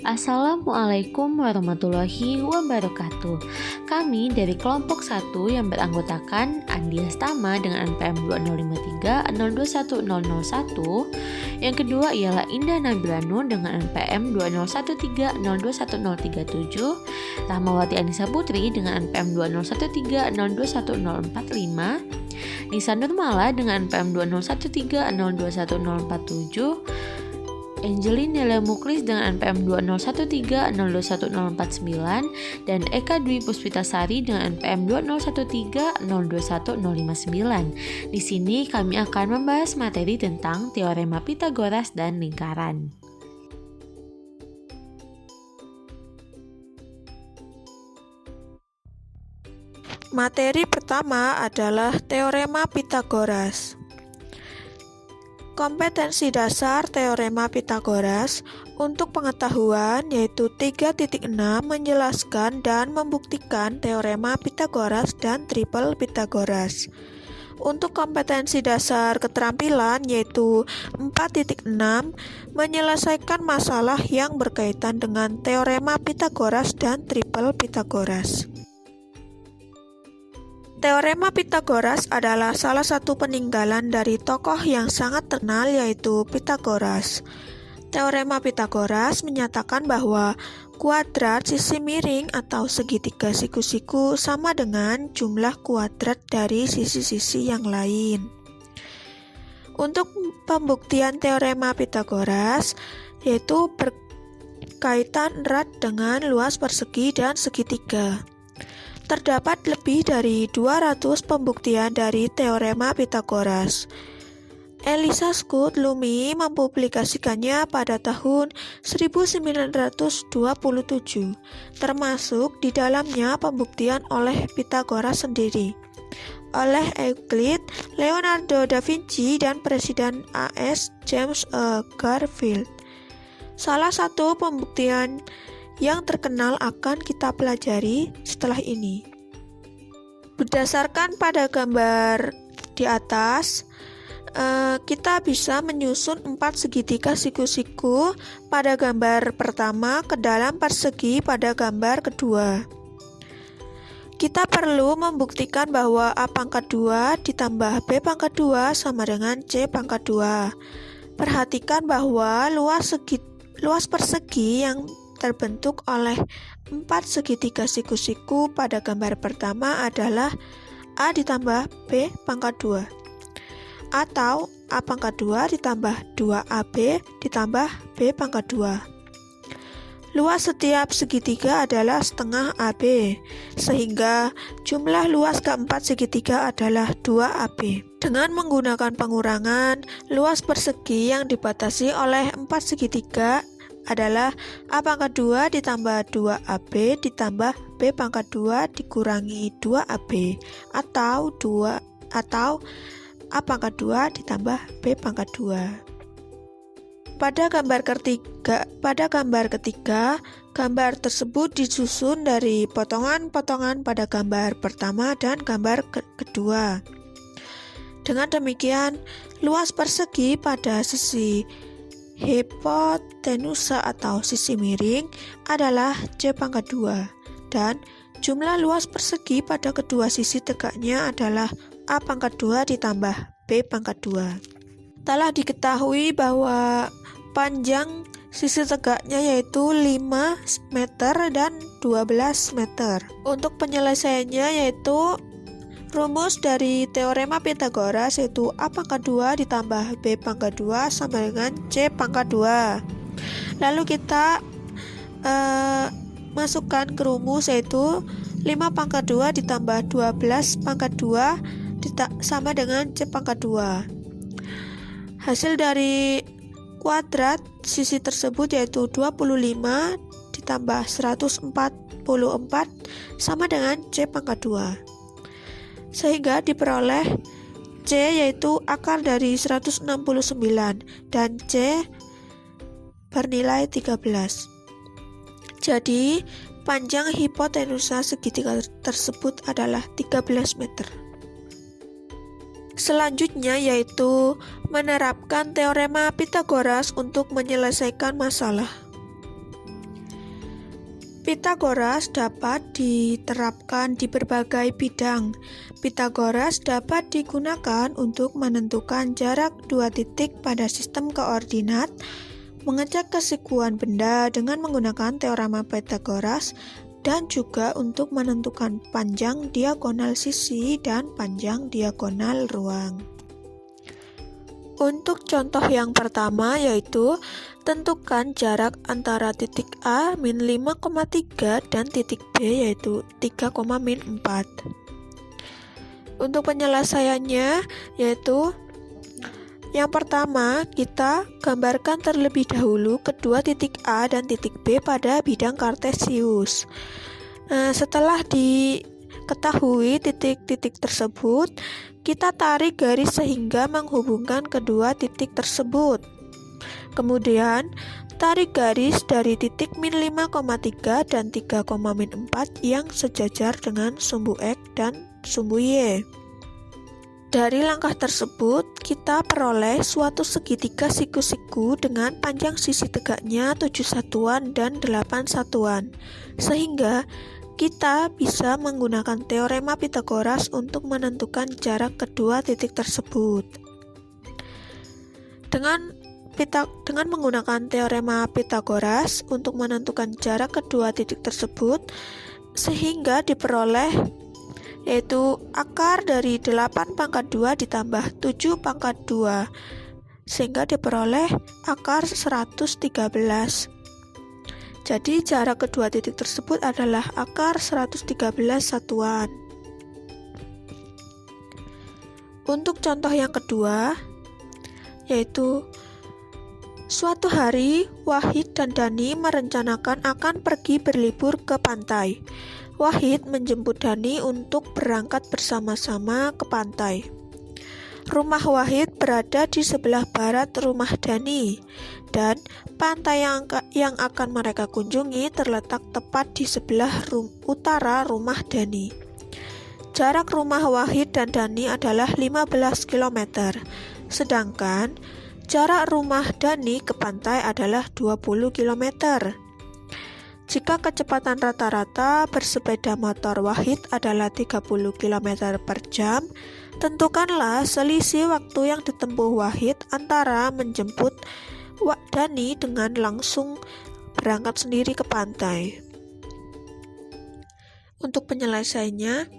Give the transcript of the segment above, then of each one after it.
Assalamualaikum warahmatullahi wabarakatuh. Kami dari kelompok 1 yang beranggotakan Andi Astama dengan NPM 2053 021001. Yang kedua ialah Indah Nabila Nur dengan NPM 2013 021037, Rahmawati Anissa Putri dengan NPM 2013 021045, Nisa Nurmala dengan NPM 2013 021047, Angelina Nela Muklis dengan NPM 2013 021049, dan Eka Dwi Puspitasari dengan NPM 2013 021059. Di sini kami akan membahas materi tentang teorema Pitagoras dan lingkaran. Materi pertama adalah teorema Pitagoras. Kompetensi dasar teorema Pitagoras untuk pengetahuan yaitu 3.6 menjelaskan dan membuktikan teorema Pitagoras dan triple Pitagoras. Untuk kompetensi dasar keterampilan yaitu 4.6 menyelesaikan masalah yang berkaitan dengan teorema Pitagoras dan triple Pitagoras. Teorema Pitagoras adalah salah satu peninggalan dari tokoh yang sangat terkenal yaitu Pitagoras. Teorema Pitagoras menyatakan bahwa kuadrat sisi miring atau segitiga siku-siku sama dengan jumlah kuadrat dari sisi-sisi yang lain. Untuk pembuktian teorema Pitagoras yaitu berkaitan erat dengan luas persegi dan segitiga. Terdapat lebih dari 200 pembuktian dari teorema Pitagoras. Elisa Scott Lumi mempublikasikannya pada tahun 1927, termasuk di dalamnya pembuktian oleh Pitagoras sendiri, oleh Euclid, Leonardo da Vinci, dan Presiden AS James Garfield. Salah satu pembuktian yang terkenal akan kita pelajari setelah ini. Berdasarkan pada gambar di atas, kita bisa menyusun 4 segitiga siku-siku pada gambar pertama ke dalam persegi pada gambar kedua. Kita perlu membuktikan bahwa A pangkat 2 ditambah B pangkat 2 sama dengan C pangkat 2. Perhatikan bahwa luas persegi yang terbentuk oleh 4 segitiga siku-siku pada gambar pertama adalah A ditambah B pangkat 2, atau A pangkat 2 ditambah 2AB ditambah B pangkat 2. Luas setiap segitiga adalah setengah AB, sehingga jumlah luas keempat segitiga adalah 2AB. Dengan menggunakan pengurangan, luas persegi yang dibatasi oleh 4 segitiga adalah A pangkat 2 ditambah 2AB ditambah B pangkat 2 dikurangi 2AB, atau A pangkat 2 ditambah B pangkat 2. Pada gambar ketiga, gambar tersebut disusun dari potongan-potongan pada gambar pertama dan gambar kedua. Dengan demikian, luas persegi pada sisi hipotenusa atau sisi miring adalah C pangkat 2, dan jumlah luas persegi pada kedua sisi tegaknya adalah A pangkat 2 ditambah B pangkat 2. Telah diketahui bahwa panjang sisi tegaknya yaitu 5 meter dan 12 meter. Untuk penyelesaiannya yaitu rumus dari teorema Pitagoras yaitu A pangkat 2 ditambah B pangkat 2 sama dengan C pangkat 2. Lalu kita masukkan ke rumus yaitu 5 pangkat 2 ditambah 12 pangkat 2 sama dengan C pangkat 2. Hasil dari kuadrat sisi tersebut yaitu 25 ditambah 144 sama dengan C pangkat 2. Sehingga diperoleh C yaitu akar dari 169 dan C bernilai 13. Jadi, panjang hipotenusa segitiga tersebut adalah 13 meter. Selanjutnya yaitu menerapkan teorema Pitagoras untuk menyelesaikan masalah. Pitagoras dapat diterapkan di berbagai bidang. Pitagoras dapat digunakan untuk menentukan jarak dua titik pada sistem koordinat, mengecek kesikuan benda dengan menggunakan teorema Pitagoras, dan juga untuk menentukan panjang diagonal sisi dan panjang diagonal ruang. Untuk contoh yang pertama yaitu tentukan jarak antara titik A min 5,3 dan titik B yaitu 3, min 4. Untuk penyelesaiannya yaitu yang pertama kita gambarkan terlebih dahulu kedua titik A dan titik B pada bidang kartesius. Setelah diketahui titik-titik tersebut, kita tarik garis sehingga menghubungkan kedua titik tersebut. Kemudian, tarik garis dari titik min 5,3 dan 3, min 4 yang sejajar dengan sumbu X dan sumbu Y. Dari langkah tersebut, kita peroleh suatu segitiga siku-siku dengan panjang sisi tegaknya 7 satuan dan 8 satuan. Sehingga kita bisa menggunakan teorema Pitagoras untuk menentukan jarak kedua titik tersebut. Dengan menggunakan teorema Pitagoras untuk menentukan jarak kedua titik tersebut, sehingga diperoleh yaitu akar dari 8 pangkat 2 ditambah 7 pangkat 2, sehingga diperoleh akar 113. Jadi jarak kedua titik tersebut adalah akar 113 satuan. Untuk contoh yang kedua, yaitu suatu hari Wahid dan Dani merencanakan akan pergi berlibur ke pantai. Wahid menjemput Dani untuk berangkat bersama-sama ke pantai. Rumah Wahid berada di sebelah barat rumah Dani, dan pantai yang akan mereka kunjungi terletak tepat di sebelah utara rumah Dani. Jarak rumah Wahid dan Dani adalah 15 km, sedangkan jarak rumah Dani ke pantai adalah 20 km. Jika kecepatan rata-rata bersepeda motor Wahid adalah 30 km per jam, tentukanlah selisih waktu yang ditempuh Wahid antara menjemput Dani dengan langsung berangkat sendiri ke pantai. Untuk penyelesaiannya,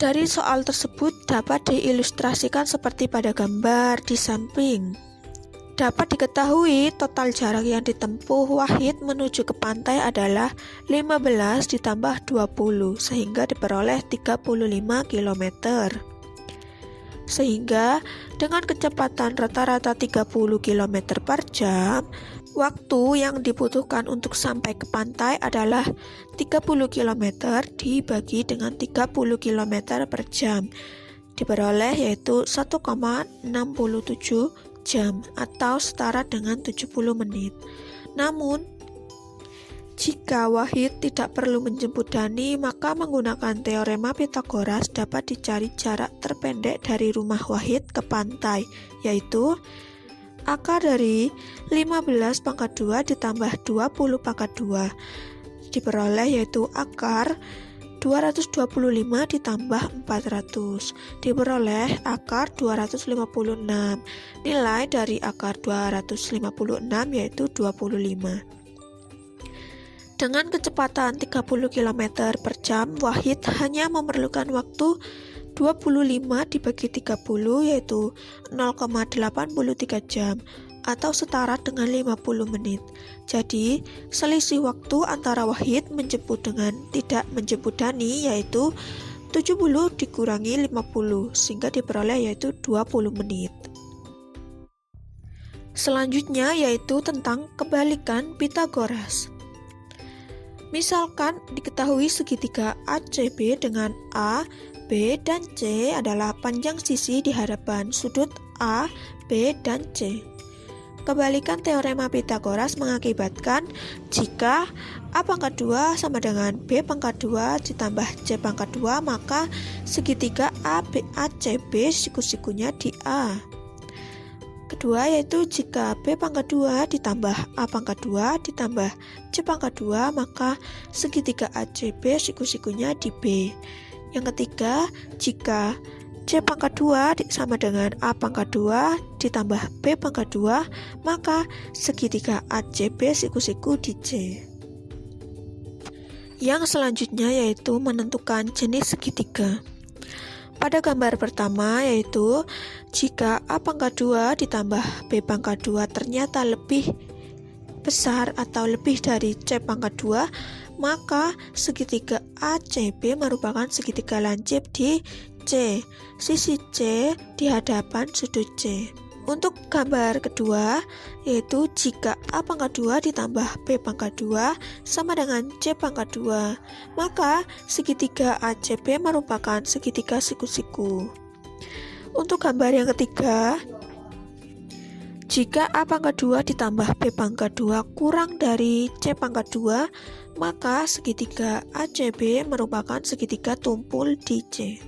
dari soal tersebut dapat diilustrasikan seperti pada gambar di samping. Dapat diketahui total jarak yang ditempuh Wahid menuju ke pantai adalah 15 ditambah 20, sehingga diperoleh 35 km. Sehingga dengan kecepatan rata-rata 30 km per jam, waktu yang dibutuhkan untuk sampai ke pantai adalah 30 km dibagi dengan 30 km per jam. Diperoleh yaitu 1,67 jam atau setara dengan 70 menit. Namun, jika Wahid tidak perlu menjemput Dani, maka menggunakan teorema Pitagoras dapat dicari jarak terpendek dari rumah Wahid ke pantai, yaitu akar dari 15 pangkat 2 ditambah 20 pangkat 2. Diperoleh yaitu akar 225 ditambah 400, diperoleh akar 256. Nilai dari akar 256 yaitu 25. Dengan kecepatan 30 km per jam, Wahid hanya memerlukan waktu 25 dibagi 30 yaitu 0,83 jam atau setara dengan 50 menit. Jadi, selisih waktu antara Wahid menjemput dengan tidak menjemput Dani yaitu 70 dikurangi 50, sehingga diperoleh yaitu 20 menit. Selanjutnya yaitu tentang kebalikan Pitagoras. Misalkan diketahui segitiga ACB dengan A, B, dan C adalah panjang sisi di hadapan sudut A, B, dan C. Kebalikan teorema Pitagoras mengakibatkan jika A pangkat 2 sama dengan B pangkat 2 ditambah C pangkat 2, maka segitiga ACB siku-sikunya di A. kedua yaitu jika B pangkat 2 ditambah A pangkat 2 ditambah C pangkat 2, maka segitiga ACB siku-sikunya di B. Yang ketiga, jika C pangkat 2 sama dengan A pangkat 2 ditambah B pangkat 2, maka segitiga ACB siku-siku di C. Yang selanjutnya yaitu menentukan jenis segitiga. Pada gambar pertama yaitu jika A pangkat 2 ditambah B pangkat 2 ternyata lebih besar atau lebih dari C pangkat 2, maka segitiga ACB merupakan segitiga lancip di C. Sisi C di hadapan sudut C. Untuk gambar kedua, yaitu jika A pangkat 2 ditambah B pangkat 2 sama dengan C pangkat 2, maka segitiga ACB merupakan segitiga siku-siku. Untuk gambar yang ketiga, jika A pangkat 2 ditambah B pangkat 2 kurang dari C pangkat 2, maka segitiga ACB merupakan segitiga tumpul di C.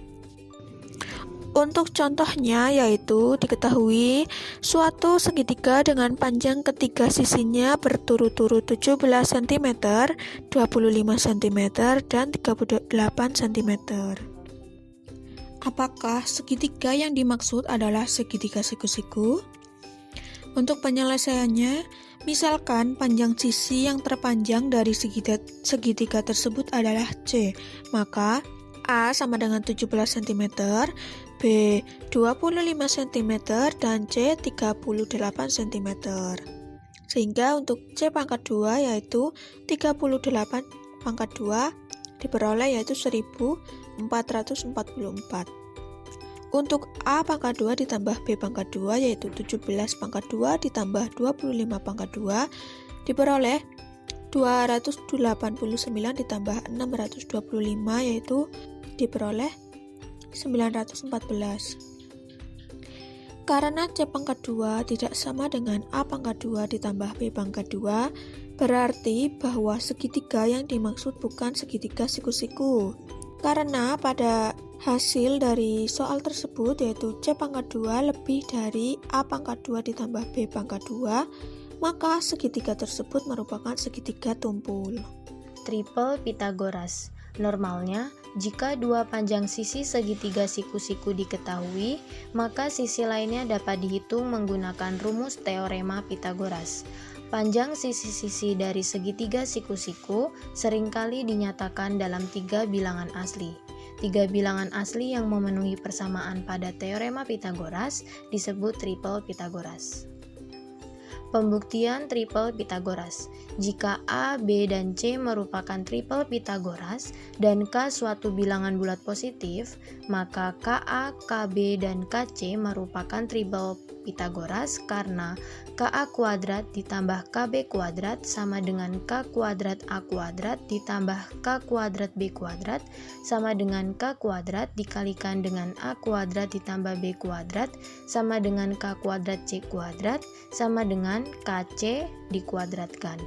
Untuk contohnya yaitu diketahui suatu segitiga dengan panjang ketiga sisinya berturut-turut 17 cm, 25 cm, dan 38 cm. Apakah segitiga yang dimaksud adalah segitiga siku-siku? Untuk penyelesaiannya, misalkan panjang sisi yang terpanjang dari segitiga tersebut adalah C, maka A sama dengan 17 cm, B 25 cm, dan C 38 cm. Sehingga untuk C pangkat 2 yaitu 38 pangkat 2 diperoleh yaitu 1444. Untuk A pangkat 2 ditambah B pangkat 2 yaitu 17 pangkat 2 ditambah 25 pangkat 2 diperoleh 289 ditambah 625 yaitu diperoleh 914. Karena C pangkat 2 tidak sama dengan A pangkat 2 ditambah B pangkat 2, berarti bahwa segitiga yang dimaksud bukan segitiga siku-siku. Karena pada hasil dari soal tersebut yaitu C pangkat 2 lebih dari A pangkat 2 ditambah B pangkat 2, maka segitiga tersebut merupakan segitiga tumpul. Triple Pythagoras. Normalnya, jika dua panjang sisi segitiga siku-siku diketahui, maka sisi lainnya dapat dihitung menggunakan rumus teorema Pythagoras. Panjang sisi-sisi dari segitiga siku-siku seringkali dinyatakan dalam 3 bilangan asli. 3 bilangan asli yang memenuhi persamaan pada teorema Pythagoras disebut triple Pythagoras. Pembuktian triple Pythagoras. Jika A, B, dan C merupakan triple Pythagoras dan K suatu bilangan bulat positif, maka KA, KB, dan KC merupakan triple Pythagoras karena KA kuadrat ditambah KB kuadrat sama dengan K kuadrat A kuadrat ditambah K kuadrat B kuadrat sama dengan K kuadrat dikalikan dengan A kuadrat ditambah B kuadrat sama dengan K kuadrat C kuadrat sama dengan KC dikuadratkan.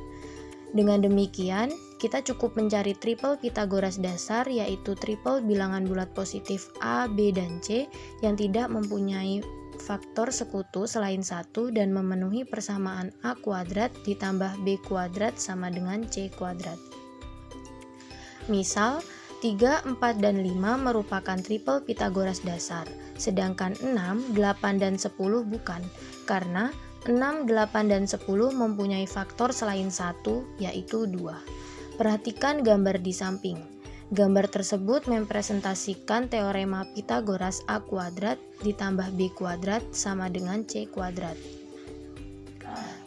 Dengan demikian, kita cukup mencari triple Pythagoras dasar yaitu triple bilangan bulat positif A, B, dan C yang tidak mempunyai faktor sekutu selain 1 dan memenuhi persamaan A kuadrat ditambah B kuadrat sama dengan C kuadrat. Misal, 3, 4, dan 5 merupakan triple Pythagoras dasar, sedangkan 6, 8, dan 10 bukan, karena 6, 8, dan 10 mempunyai faktor selain 1, yaitu 2. Perhatikan gambar di samping. Gambar tersebut mempresentasikan teorema Pythagoras A kuadrat ditambah B kuadrat sama dengan C kuadrat.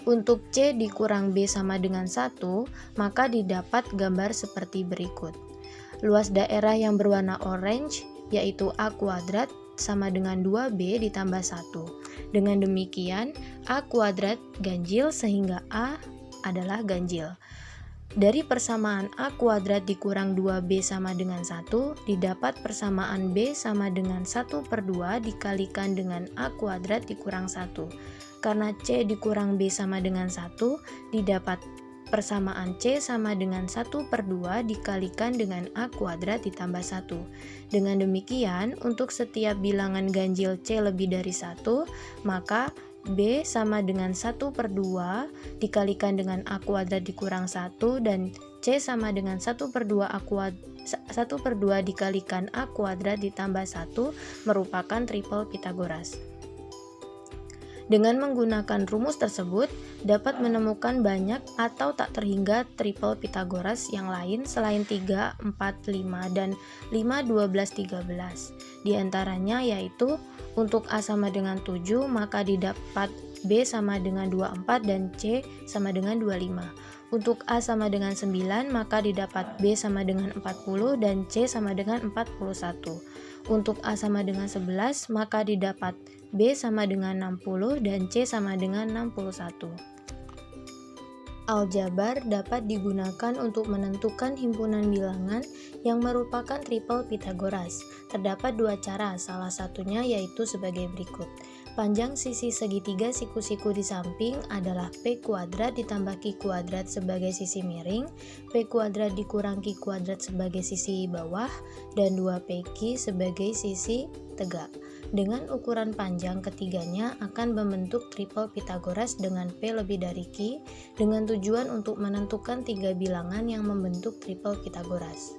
Untuk C dikurang B sama dengan 1, maka didapat gambar seperti berikut. Luas daerah yang berwarna orange yaitu A kuadrat sama dengan 2B ditambah 1. Dengan demikian, A kuadrat ganjil sehingga A adalah ganjil. Dari persamaan A kuadrat dikurang 2B sama dengan 1, didapat persamaan B sama dengan 1/2 dikalikan dengan A kuadrat dikurang 1. Karena C dikurang B sama dengan 1, didapat persamaan C sama dengan 1/2 dikalikan dengan A kuadrat ditambah 1. Dengan demikian, untuk setiap bilangan ganjil C lebih dari 1, maka B sama dengan 1/2 dikalikan dengan A kuadrat dikurang 1 dan C sama dengan 1/2 dikalikan A kuadrat ditambah 1 merupakan triple Pythagoras. Dengan menggunakan rumus tersebut, dapat menemukan banyak atau tak terhingga triple Pythagoras yang lain selain 3, 4, 5, dan 5, 12, 13. Di antaranya yaitu untuk A sama dengan 7, maka didapat B sama dengan 24 dan C sama dengan 25. Untuk A sama dengan 9, maka didapat B sama dengan 40 dan C sama dengan 41. Untuk A sama dengan 11, maka didapat B sama dengan 60 dan C sama dengan 61. Aljabar dapat digunakan untuk menentukan himpunan bilangan yang merupakan triple Pythagoras. Terdapat dua cara, salah satunya yaitu sebagai berikut. Panjang sisi segitiga siku-siku di samping adalah P kuadrat ditambah Q kuadrat sebagai sisi miring, P kuadrat dikurang Q kuadrat sebagai sisi bawah, dan 2PQ sebagai sisi tegak. Dengan ukuran panjang ketiganya akan membentuk triple Pythagoras dengan P lebih dari Q dengan tujuan untuk menentukan tiga bilangan yang membentuk triple Pythagoras.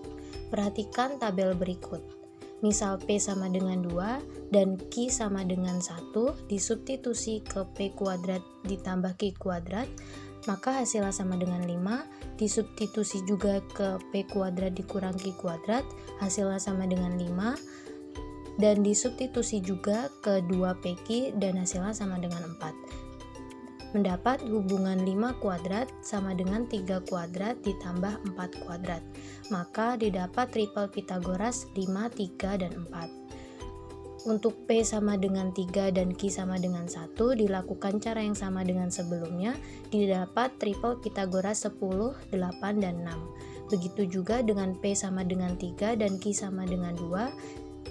Perhatikan tabel berikut. Misal P sama dengan 2 dan Q sama dengan 1 disubstitusi ke P kuadrat ditambah Q kuadrat, maka hasilnya sama dengan 5, disubstitusi juga ke P kuadrat dikurang Q kuadrat, hasilnya sama dengan 5, dan disubstitusi juga ke 2PQ dan hasilnya sama dengan 4. Mendapat hubungan 5 kuadrat sama dengan 3 kuadrat ditambah 4 kuadrat. Maka didapat triple Pythagoras 5, 3, dan 4. Untuk P sama dengan 3 dan Q sama dengan 1 dilakukan cara yang sama dengan sebelumnya, didapat triple Pythagoras 10, 8, dan 6. Begitu juga dengan P sama dengan 3 dan Q sama dengan 2,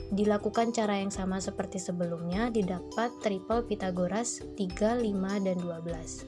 dilakukan cara yang sama seperti sebelumnya, didapat triple Pythagoras 3, 5, dan 12.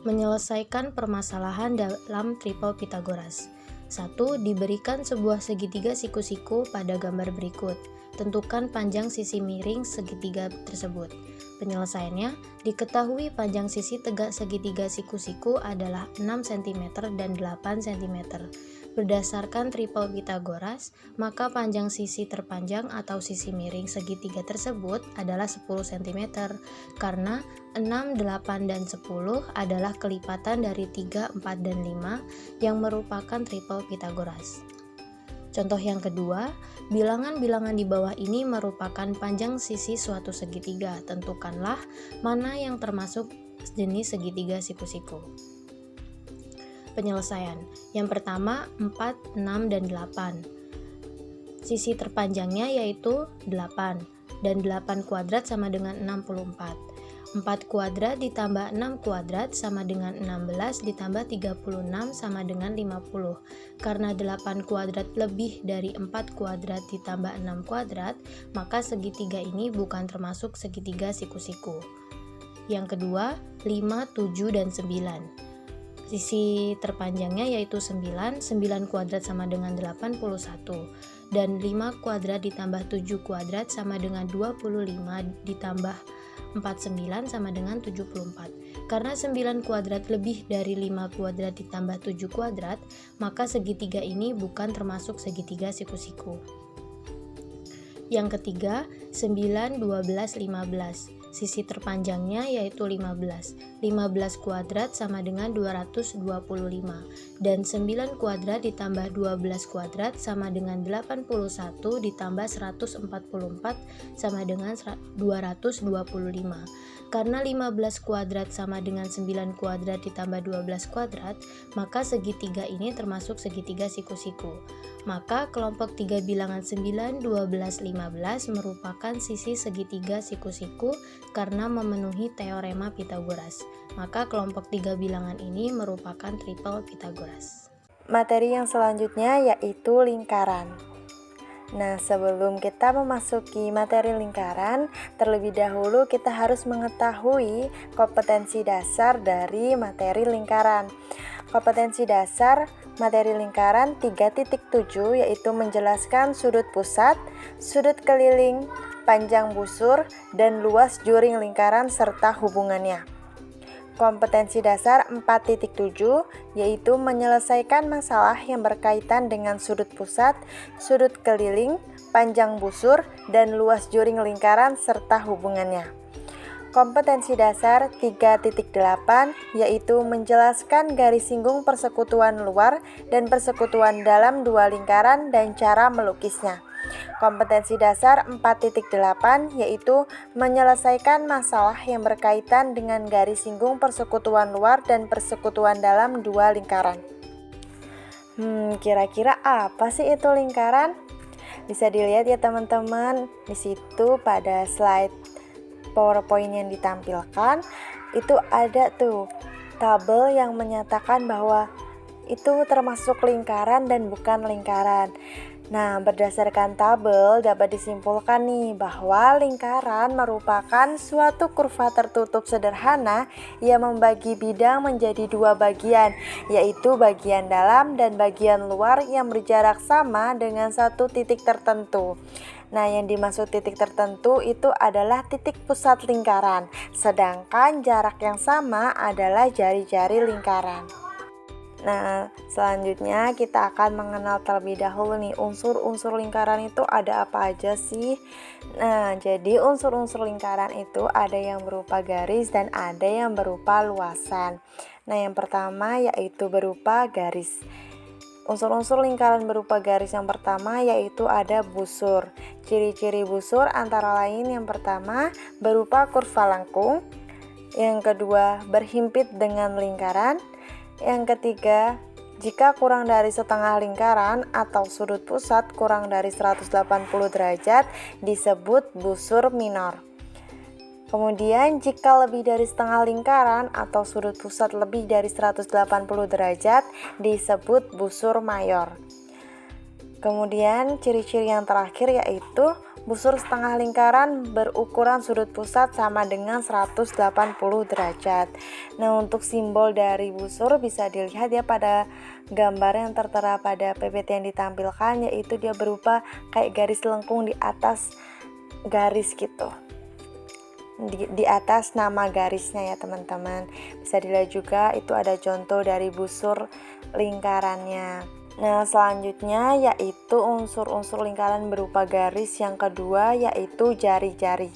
Menyelesaikan permasalahan dalam triple Pythagoras. 1. Diberikan sebuah segitiga siku-siku pada gambar berikut. Tentukan panjang sisi miring segitiga tersebut. Penyelesaiannya, diketahui panjang sisi tegak segitiga siku-siku adalah 6 cm dan 8 cm. Berdasarkan triple Pythagoras, maka panjang sisi terpanjang atau sisi miring segitiga tersebut adalah 10 cm, karena 6, 8, dan 10 adalah kelipatan dari 3, 4, dan 5 yang merupakan triple Pythagoras. Contoh yang kedua, bilangan-bilangan di bawah ini merupakan panjang sisi suatu segitiga. Tentukanlah mana yang termasuk jenis segitiga siku-siku. Penyelesaian. Yang pertama 4, 6, dan 8. Sisi terpanjangnya yaitu 8 dan 8 kuadrat sama dengan 64. 4 kuadrat ditambah 6 kuadrat sama dengan 16 ditambah 36 sama dengan 50. Karena 8 kuadrat lebih dari 4 kuadrat ditambah 6 kuadrat, maka segitiga ini bukan termasuk segitiga siku-siku. Yang kedua, 5, 7, dan 9. Sisi terpanjangnya yaitu 9 kuadrat sama dengan 81, dan 5 kuadrat ditambah 7 kuadrat sama dengan 25 ditambah 49 sama dengan 74. Karena 9 kuadrat lebih dari 5 kuadrat ditambah 7 kuadrat, maka segitiga ini bukan termasuk segitiga siku-siku. Yang ketiga, 9, 12, 15. Sisi terpanjangnya yaitu 15. 15 kuadrat sama dengan 225, dan 9 kuadrat ditambah 12 kuadrat sama dengan 81 ditambah 144 sama dengan 225. Karena 15 kuadrat sama dengan 9 kuadrat ditambah 12 kuadrat, maka segitiga ini termasuk segitiga siku-siku. Maka kelompok 3 bilangan 9, 12, 15 merupakan sisi segitiga siku-siku karena memenuhi teorema Pythagoras. Maka kelompok 3 bilangan ini merupakan triple Pythagoras. Materi yang selanjutnya yaitu lingkaran. Nah, sebelum kita memasuki materi lingkaran, terlebih dahulu kita harus mengetahui kompetensi dasar dari materi lingkaran. Kompetensi dasar materi lingkaran 3.7 yaitu menjelaskan sudut pusat, sudut keliling, panjang busur, dan luas juring lingkaran serta hubungannya. Kompetensi dasar 4.7 yaitu menyelesaikan masalah yang berkaitan dengan sudut pusat, sudut keliling, panjang busur, dan luas juring lingkaran serta hubungannya. Kompetensi dasar 3.8 yaitu menjelaskan garis singgung persekutuan luar dan persekutuan dalam dua lingkaran dan cara melukisnya. Kompetensi dasar 4.8 yaitu menyelesaikan masalah yang berkaitan dengan garis singgung persekutuan luar dan persekutuan dalam dua lingkaran. Kira-kira apa sih itu lingkaran? Bisa dilihat ya teman-teman, di situ pada slide PowerPoint yang ditampilkan itu ada tuh tabel yang menyatakan bahwa itu termasuk lingkaran dan bukan lingkaran. Nah, berdasarkan tabel dapat disimpulkan nih bahwa lingkaran merupakan suatu kurva tertutup sederhana yang membagi bidang menjadi dua bagian, yaitu bagian dalam dan bagian luar yang berjarak sama dengan satu titik tertentu. Nah, yang dimaksud titik tertentu itu adalah titik pusat lingkaran, sedangkan jarak yang sama adalah jari-jari lingkaran. Nah, selanjutnya kita akan mengenal terlebih dahulu nih unsur-unsur lingkaran itu ada apa aja sih. Nah, jadi unsur-unsur lingkaran itu ada yang berupa garis dan ada yang berupa luasan. Nah, yang pertama yaitu berupa garis. Unsur-unsur lingkaran berupa garis yang pertama yaitu ada busur. Ciri-ciri busur antara lain yang pertama berupa kurva lengkung, yang kedua berhimpit dengan lingkaran, yang ketiga jika kurang dari setengah lingkaran atau sudut pusat kurang dari 180 derajat disebut busur minor. Kemudian jika lebih dari setengah lingkaran atau sudut pusat lebih dari 180 derajat disebut busur mayor. Kemudian ciri-ciri yang terakhir yaitu busur setengah lingkaran berukuran sudut pusat sama dengan 180 derajat. Nah, untuk simbol dari busur bisa dilihat ya pada gambar yang tertera pada PPT yang ditampilkan, yaitu dia berupa kayak garis lengkung di atas garis gitu. Di atas nama garisnya ya teman-teman. Bisa dilihat juga itu ada contoh dari busur lingkarannya. Nah, selanjutnya yaitu unsur-unsur lingkaran berupa garis yang kedua yaitu jari-jari.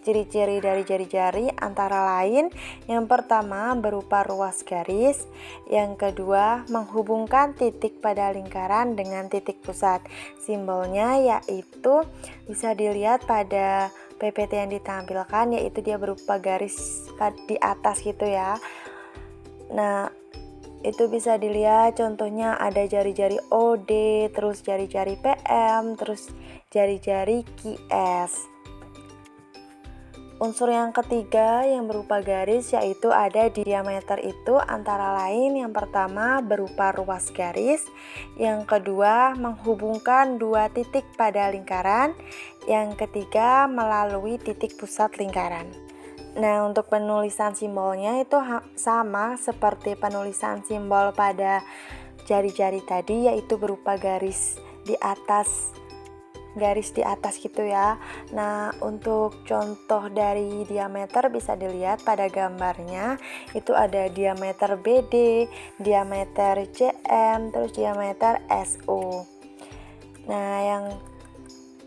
Ciri-ciri dari jari-jari antara lain yang pertama berupa ruas garis, yang kedua menghubungkan titik pada lingkaran dengan titik pusat. Simbolnya yaitu bisa dilihat pada PPT yang ditampilkan yaitu dia berupa garis di atas gitu ya. Nah, itu bisa dilihat contohnya ada jari-jari OD, terus jari-jari PM, terus jari-jari QS. Unsur yang ketiga yang berupa garis yaitu ada diameter, itu antara lain yang pertama berupa ruas garis, yang kedua menghubungkan dua titik pada lingkaran, yang ketiga melalui titik pusat lingkaran. Nah, untuk penulisan simbolnya itu sama seperti penulisan simbol pada jari-jari tadi, yaitu berupa garis di atas gitu ya. Nah, untuk contoh dari diameter bisa dilihat pada gambarnya, itu ada diameter BD, diameter CM, terus diameter SO. Nah,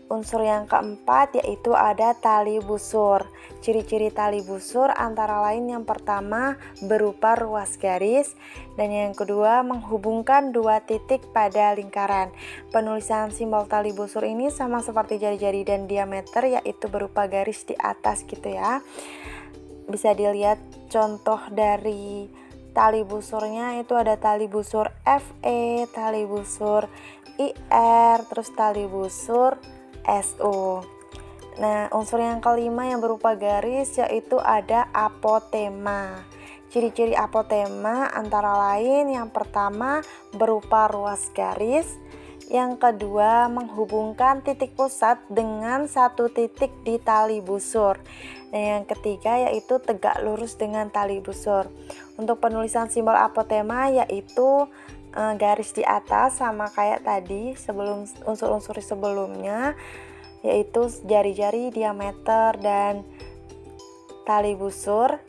unsur yang keempat yaitu ada tali busur. Ciri-ciri tali busur antara lain yang pertama berupa ruas garis, dan yang kedua menghubungkan dua titik pada lingkaran. Penulisan simbol tali busur ini sama seperti jari-jari dan diameter, yaitu berupa garis di atas gitu ya. Bisa dilihat contoh dari tali busurnya, itu ada tali busur FE, tali busur IR, terus tali busur SO. Nah, unsur yang kelima yang berupa garis yaitu ada apotema. Ciri-ciri apotema antara lain yang pertama berupa ruas garis, yang kedua menghubungkan titik pusat dengan satu titik di tali busur, dan yang ketiga yaitu tegak lurus dengan tali busur. Untuk penulisan simbol apotema yaitu garis di atas sama kayak tadi sebelum unsur-unsur sebelumnya. yaitu jari-jari, diameter, dan tali busur.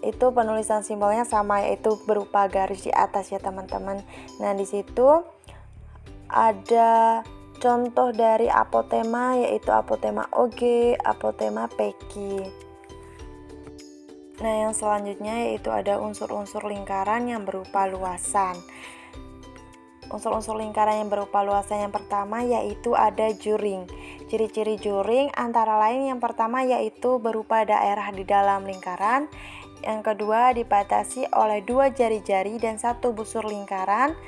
Itu penulisan simbolnya sama, yaitu berupa garis di atas ya teman-teman. Nah, di situ ada contoh dari apotema, yaitu apotema OG, apotema PEKI. Nah, yang selanjutnya yaitu ada unsur-unsur lingkaran yang berupa luasan. Unsur-unsur lingkaran yang berupa luasan yang pertama yaitu ada juring. Ciri-ciri juring antara lain yang pertama yaitu berupa daerah di dalam lingkaran. Yang kedua dibatasi oleh 2 jari-jari dan 1 busur lingkaran.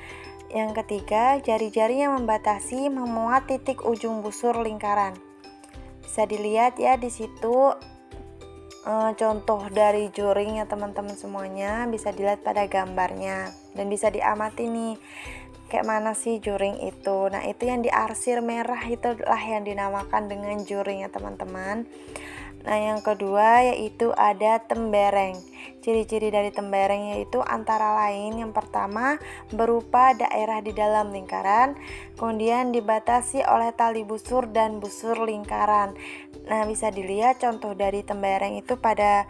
Yang ketiga, jari-jari yang membatasi memuat titik ujung busur lingkaran. Bisa dilihat ya di situ contoh dari juring ya teman-teman semuanya, bisa dilihat pada gambarnya dan bisa diamati nih kayak mana sih juring itu. Nah, itu yang diarsir merah itulah yang dinamakan dengan juring ya teman-teman. Nah, yang kedua yaitu ada tembereng. Ciri-ciri dari tembereng yaitu antara lain yang pertama berupa daerah di dalam lingkaran, kemudian dibatasi oleh tali busur dan busur lingkaran. Nah, bisa dilihat contoh dari tembereng itu pada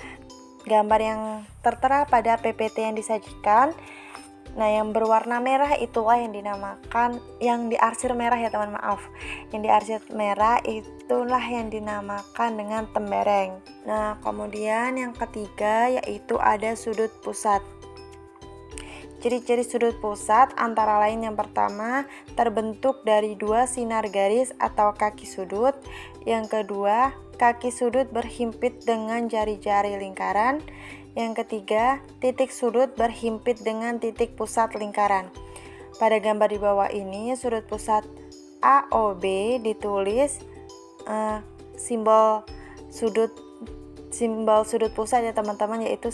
gambar yang tertera pada PPT yang disajikan. Nah, yang berwarna merah itulah yang dinamakan, yang diarsir merah ya teman, maaf. Yang diarsir merah itulah yang dinamakan dengan tembereng. Nah, kemudian yang ketiga yaitu ada sudut pusat. Ciri-ciri sudut pusat antara lain yang pertama terbentuk dari 2 sinar garis atau kaki sudut. Yang kedua, kaki sudut berhimpit dengan jari-jari lingkaran. Yang ketiga, titik sudut berhimpit dengan titik pusat lingkaran. Pada gambar di bawah ini, sudut pusat AOB ditulis simbol sudut pusat ya teman-teman, yaitu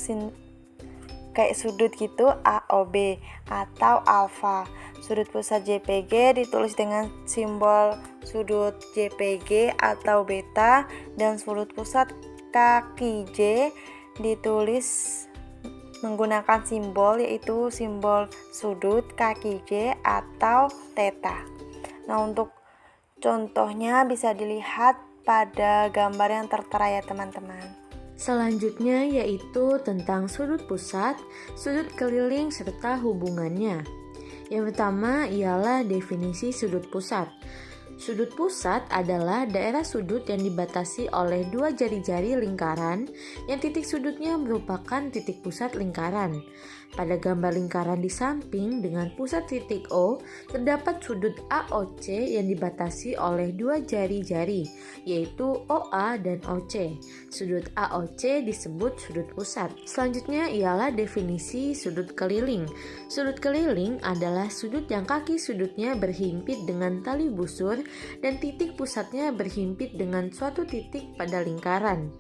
kayak sudut gitu AOB atau alfa. Sudut pusat JPG ditulis dengan simbol sudut JPG atau beta, dan sudut pusat kaki J ditulis menggunakan simbol yaitu simbol sudut kaki J atau theta. Nah, untuk contohnya bisa dilihat pada gambar yang tertera ya teman-teman. Selanjutnya yaitu tentang sudut pusat, sudut keliling, serta hubungannya. Yang pertama ialah definisi sudut pusat. Sudut pusat adalah daerah sudut yang dibatasi oleh 2 jari-jari lingkaran yang titik sudutnya merupakan titik pusat lingkaran. Pada gambar lingkaran di samping dengan pusat titik O, terdapat sudut AOC yang dibatasi oleh 2 jari-jari, yaitu OA dan OC. Sudut AOC disebut sudut pusat. Selanjutnya ialah definisi sudut keliling. Sudut keliling adalah sudut yang kaki sudutnya berhimpit dengan tali busur dan titik pusatnya berhimpit dengan suatu titik pada lingkaran.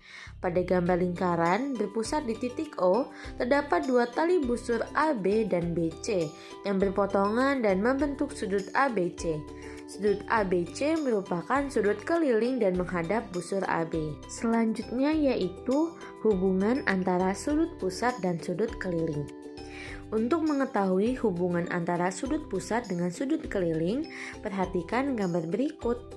Pada gambar lingkaran berpusat di titik O, terdapat 2 tali busur AB dan BC yang berpotongan dan membentuk sudut ABC. Sudut ABC merupakan sudut keliling dan menghadap busur AB. Selanjutnya yaitu hubungan antara sudut pusat dan sudut keliling. Untuk mengetahui hubungan antara sudut pusat dengan sudut keliling, perhatikan gambar berikut.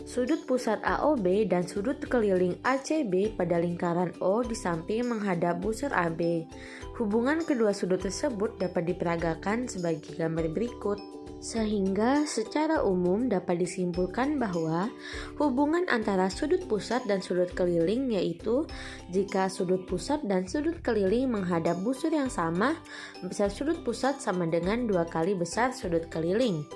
Sudut pusat AOB dan sudut keliling ACB pada lingkaran O di samping menghadap busur AB. Hubungan kedua sudut tersebut dapat diperagakan sebagai gambar berikut. Sehingga secara umum dapat disimpulkan bahwa hubungan antara sudut pusat dan sudut keliling yaitu jika sudut pusat dan sudut keliling menghadap busur yang sama, besar sudut pusat sama dengan 2 kali besar sudut keliling.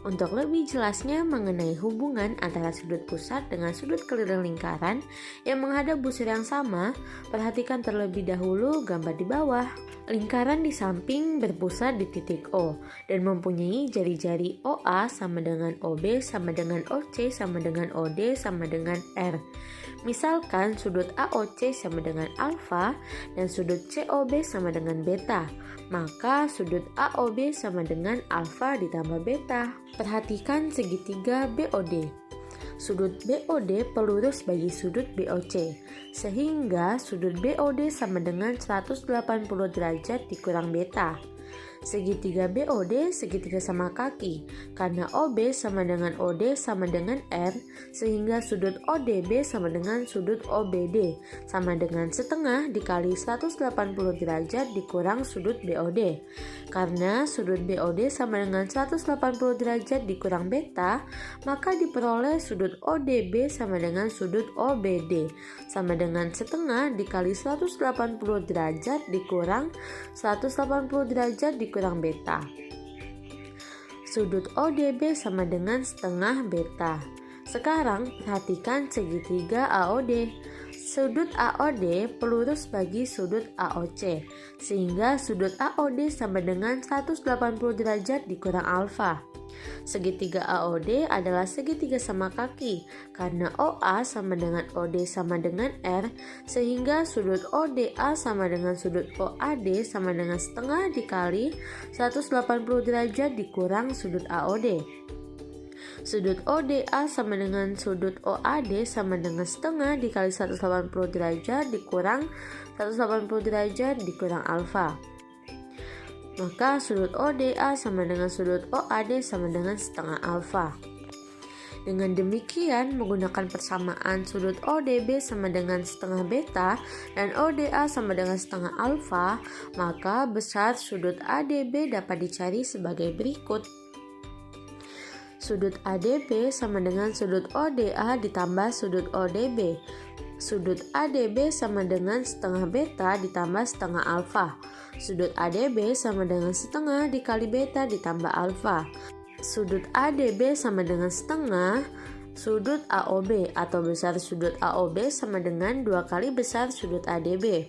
Untuk lebih jelasnya mengenai hubungan antara sudut pusat dengan sudut keliling lingkaran yang menghadap busur yang sama, perhatikan terlebih dahulu gambar di bawah. Lingkaran di samping berpusat di titik O dan mempunyai jari-jari OA sama dengan OB sama dengan OC sama dengan OD sama dengan R. Misalkan sudut AOC sama dengan alfa dan sudut COB sama dengan beta, maka sudut AOB sama dengan alfa ditambah beta. Perhatikan segitiga BOD. Sudut BOD pelurus bagi sudut BOC, sehingga sudut BOD sama dengan 180 derajat dikurang beta. Segitiga BOD segitiga sama kaki. Karena OB sama dengan OD sama dengan R, sehingga sudut ODB sama dengan sudut OBD sama dengan setengah dikali 180 derajat dikurang sudut BOD. Karena sudut BOD sama dengan 180 derajat dikurang beta, maka diperoleh sudut ODB sama dengan sudut OBD sama dengan setengah dikali 180 derajat dikurang 180 derajat dikurang beta. Sudut ODB sama dengan setengah beta. Sekarang perhatikan segitiga AOD. Sudut AOD pelurus bagi sudut AOC, sehingga sudut AOD sama dengan 180 derajat dikurang alfa. Segitiga AOD adalah segitiga sama kaki, karena OA sama dengan OD sama dengan R, sehingga sudut ODA sama dengan sudut OAD sama dengan setengah dikali 180 derajat dikurang sudut AOD. Sudut ODA sama dengan sudut OAD sama dengan setengah dikali 180 derajat dikurang 180 derajat dikurang alfa. Maka sudut ODA sama dengan sudut OAD sama dengan setengah alfa. Dengan demikian, menggunakan persamaan sudut ODB sama dengan setengah beta dan ODA sama dengan setengah alfa, maka besar sudut ADB dapat dicari sebagai berikut. Sudut ADB sama dengan sudut ODA ditambah sudut ODB. Sudut ADB sama dengan setengah beta ditambah setengah alfa. Sudut ADB sama dengan setengah dikali beta ditambah alfa. Sudut ADB sama dengan setengah sudut AOB, atau besar sudut AOB sama dengan 2 kali besar sudut ADB.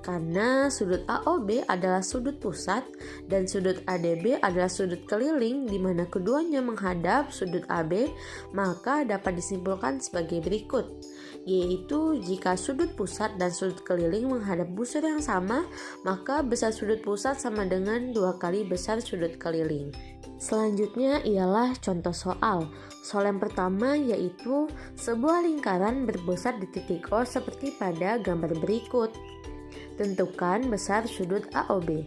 Karena sudut AOB adalah sudut pusat dan sudut ADB adalah sudut keliling di mana keduanya menghadap sudut AB, maka dapat disimpulkan sebagai berikut, yaitu jika sudut pusat dan sudut keliling menghadap busur yang sama, maka besar sudut pusat sama dengan 2 kali besar sudut keliling. Selanjutnya ialah contoh soal. Soal yang pertama yaitu sebuah lingkaran berpusat di titik O seperti pada gambar berikut. Tentukan besar sudut AOB.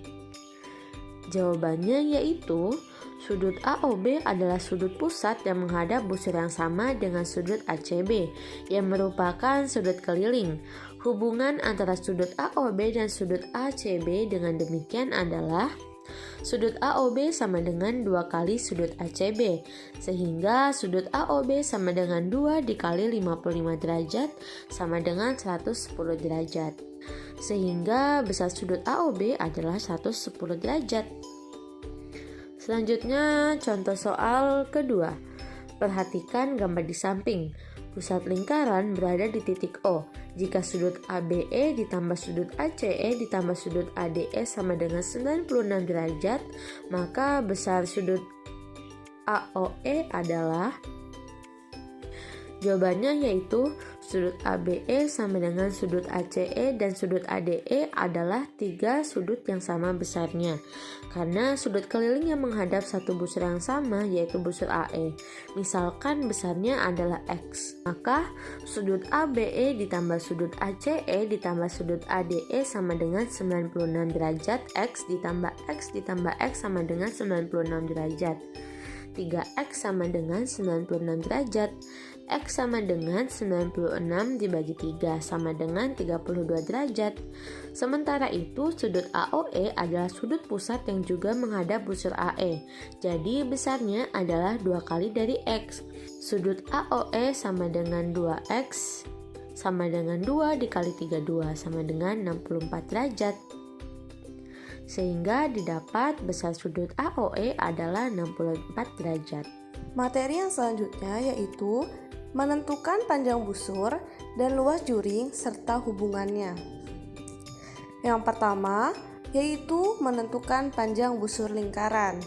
Jawabannya yaitu sudut AOB adalah sudut pusat yang menghadap busur yang sama dengan sudut ACB yang merupakan sudut keliling. Hubungan antara sudut AOB dan sudut ACB dengan demikian adalah sudut AOB sama dengan 2 kali sudut ACB, sehingga sudut AOB sama dengan 2 dikali 55 derajat sama dengan 110 derajat. Sehingga besar sudut AOB adalah 110 derajat. Selanjutnya contoh soal kedua. Perhatikan gambar di samping. Pusat lingkaran berada di titik O. Jika sudut ABE ditambah sudut ACE ditambah sudut ADE sama dengan 96 derajat, maka besar sudut AOE adalah, jawabannya yaitu sudut ABE sama dengan sudut ACE dan sudut ADE adalah 3 sudut yang sama besarnya. Karena sudut keliling yang menghadap satu busur yang sama yaitu busur AE. Misalkan besarnya adalah X. Maka sudut ABE ditambah sudut ACE ditambah sudut ADE sama dengan 96 derajat. X ditambah X ditambah X sama dengan 96 derajat. 3X sama dengan 96 derajat. X sama dengan 96 dibagi 3 sama dengan 32 derajat. Sementara itu sudut AOE adalah sudut pusat yang juga menghadap busur AE. Jadi besarnya adalah 2 kali dari X. Sudut AOE sama dengan 2X sama dengan 2 dikali 32 sama dengan 64 derajat. Sehingga didapat besar sudut AOE adalah 64 derajat. Materi yang selanjutnya yaitu menentukan panjang busur dan luas juring serta hubungannya. Yang pertama yaitu menentukan panjang busur lingkaran.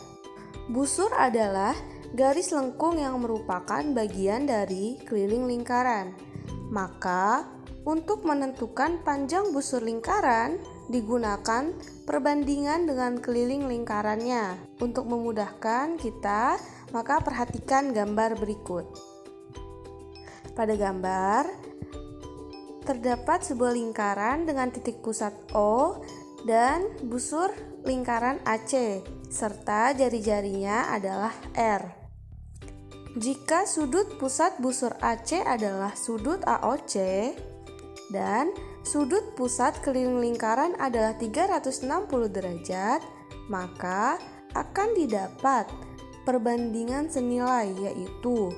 Busur adalah garis lengkung yang merupakan bagian dari keliling lingkaran. Maka untuk menentukan panjang busur lingkaran digunakan perbandingan dengan keliling lingkarannya. Untuk memudahkan kita, maka perhatikan gambar berikut. Pada gambar, terdapat sebuah lingkaran dengan titik pusat O dan busur lingkaran AC, serta jari-jarinya adalah R. Jika sudut pusat busur AC adalah sudut AOC dan sudut pusat keliling lingkaran adalah 360 derajat, maka akan didapat perbandingan senilai, yaitu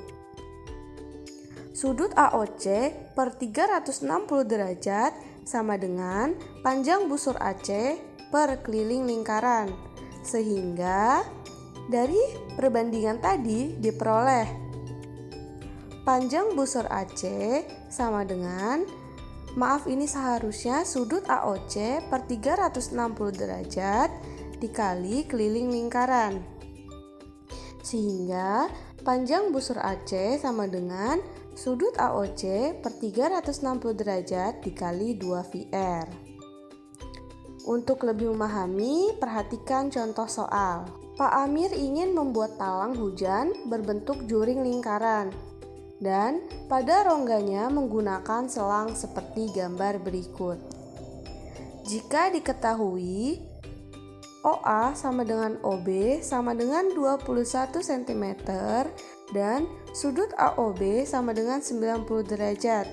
sudut AOC per 360 derajat sama dengan panjang busur AC per keliling lingkaran. Sehingga dari perbandingan tadi diperoleh panjang busur AC sama dengan, seharusnya sudut AOC per 360 derajat dikali keliling lingkaran. Sehingga panjang busur AC sama dengan sudut AOC per 360 derajat dikali 2VR. Untuk lebih memahami, perhatikan contoh soal. Pak Amir ingin membuat talang hujan berbentuk juring lingkaran dan pada rongganya menggunakan selang seperti gambar berikut. Jika diketahui OA sama dengan OB sama dengan 21 cm dan sudut AOB sama dengan 90 derajat,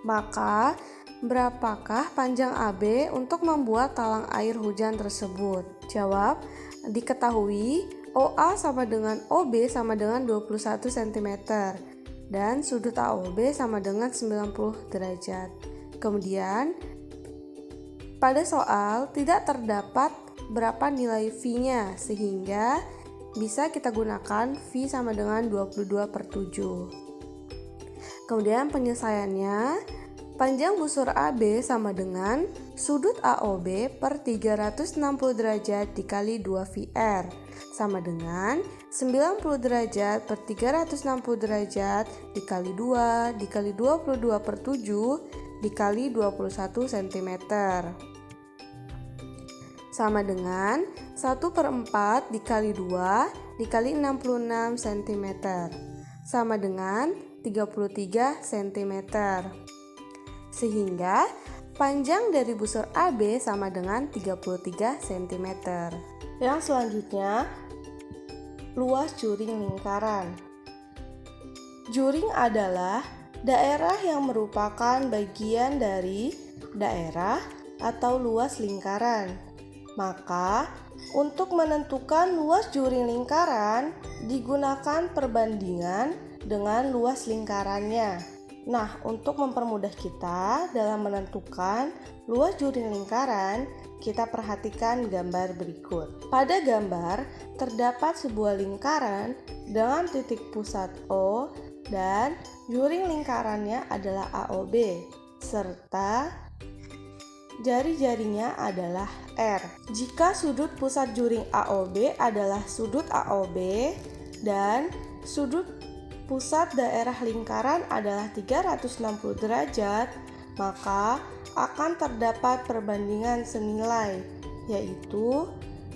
maka berapakah panjang AB untuk membuat talang air hujan tersebut? Jawab, diketahui OA sama dengan OB sama dengan 21 cm dan sudut AOB sama dengan 90 derajat. Kemudian pada soal tidak terdapat berapa nilai V-nya, sehingga bisa kita gunakan V sama dengan 22/7. Kemudian penyelesaiannya, panjang busur AB sama dengan sudut AOB per 360 derajat dikali 2VR sama dengan 90 derajat per 360 derajat dikali 2 dikali 22/7 dikali 21 cm sama dengan 1/4 dikali 2 dikali 66 cm sama dengan 33 cm. Sehingga panjang dari busur AB sama dengan 33 cm. Yang selanjutnya, luas juring lingkaran. Juring adalah daerah yang merupakan bagian dari daerah atau luas lingkaran. Maka, untuk menentukan luas juring lingkaran digunakan perbandingan dengan luas lingkarannya. Nah, untuk mempermudah kita dalam menentukan luas juring lingkaran, kita perhatikan gambar berikut. Pada gambar terdapat sebuah lingkaran dengan titik pusat O dan juring lingkarannya adalah AOB serta jari-jarinya adalah R. Jika sudut pusat juring AOB adalah sudut AOB dan sudut pusat daerah lingkaran adalah 360 derajat, maka akan terdapat perbandingan senilai, yaitu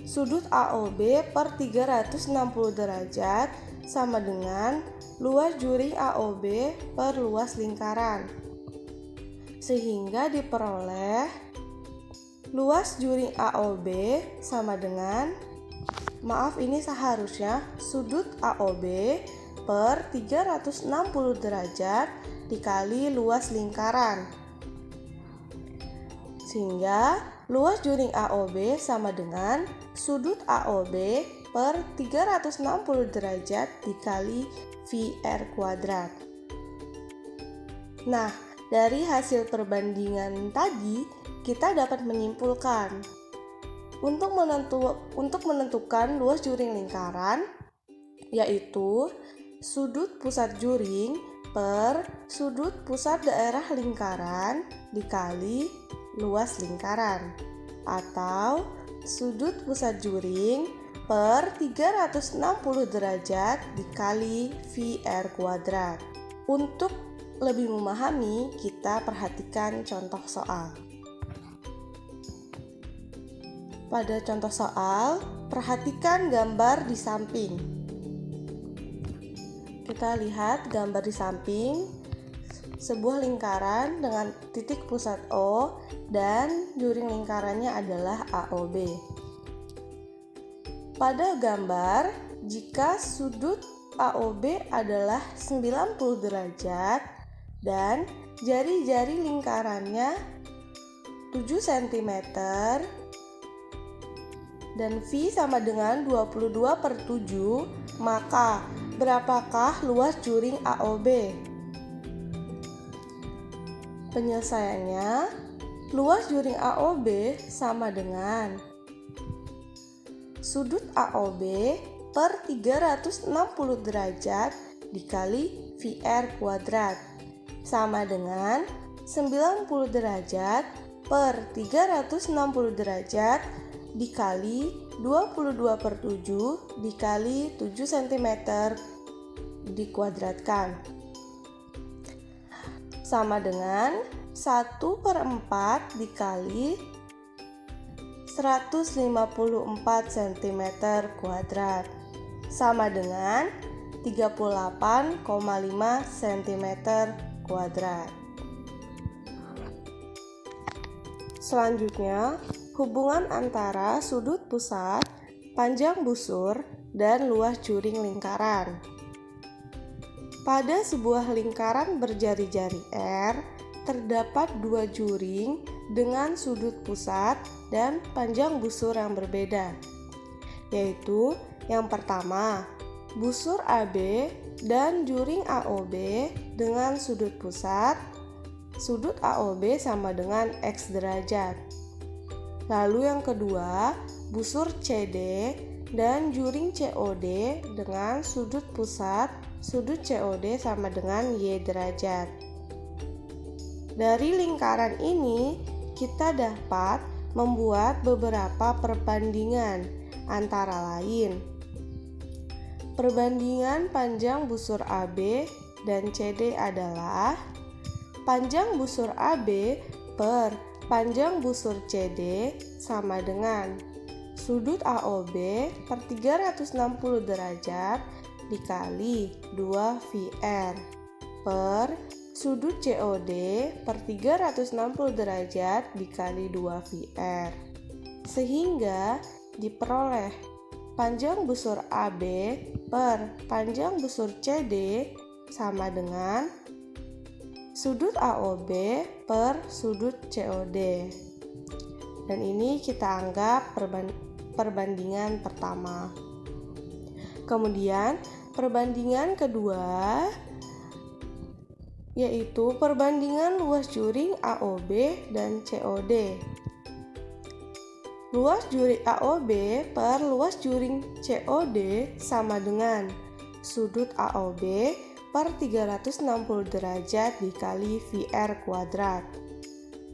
sudut AOB per 360 derajat sama dengan luas juring AOB per luas lingkaran. Sehingga diperoleh luas juring AOB sama dengan, seharusnya sudut AOB per 360 derajat dikali luas lingkaran. Sehingga luas juring AOB sama dengan sudut AOB per 360 derajat dikali VR kuadrat. Nah, dari hasil perbandingan tadi, kita dapat menyimpulkan untuk menentukan luas juring lingkaran, yaitu sudut pusat juring per sudut pusat daerah lingkaran dikali luas lingkaran, atau sudut pusat juring per 360 derajat dikali VR kuadrat. Untuk lebih memahami, kita perhatikan contoh soal. Pada contoh soal, perhatikan gambar di samping. Kita lihat gambar di samping. sebuah lingkaran dengan titik pusat O dan juring lingkarannya adalah AOB. Pada gambar, jika sudut AOB adalah 90 derajat dan jari-jari lingkarannya 7 cm dan V sama dengan 22/7, maka berapakah luas juring AOB? Penyelesaiannya, luas juring AOB sama dengan sudut AOB per 360 derajat dikali VR kuadrat sama dengan 90 derajat per 360 derajat dikali 22/7 dikali 7 cm dikuadratkan sama dengan 1/4 dikali 154 cm kuadrat sama dengan 38,5 cm kuadrat. Selanjutnya, hubungan antara sudut pusat, panjang busur, dan luas juring lingkaran. Pada sebuah lingkaran berjari-jari R, terdapat dua juring dengan sudut pusat dan panjang busur yang berbeda, yaitu yang pertama, busur AB dan juring AOB dengan sudut pusat, sudut AOB sama dengan X derajat. Lalu yang kedua, busur CD dan juring COD dengan sudut pusat, sudut COD sama dengan Y derajat. Dari lingkaran ini, kita dapat membuat beberapa perbandingan, antara lain perbandingan panjang busur AB dan CD adalah panjang busur AB per panjang busur CD sama dengan sudut AOB per 360 derajat dikali 2 VR per sudut COD per 360 derajat dikali 2 VR, sehingga diperoleh panjang busur AB per panjang busur CD sama dengan sudut AOB per sudut COD. Dan ini kita anggap perbandingan pertama. Kemudian perbandingan kedua yaitu perbandingan luas juring AOB dan COD. Luas juring AOB per luas juring COD sama dengan sudut AOB per 360 derajat dikali VR kuadrat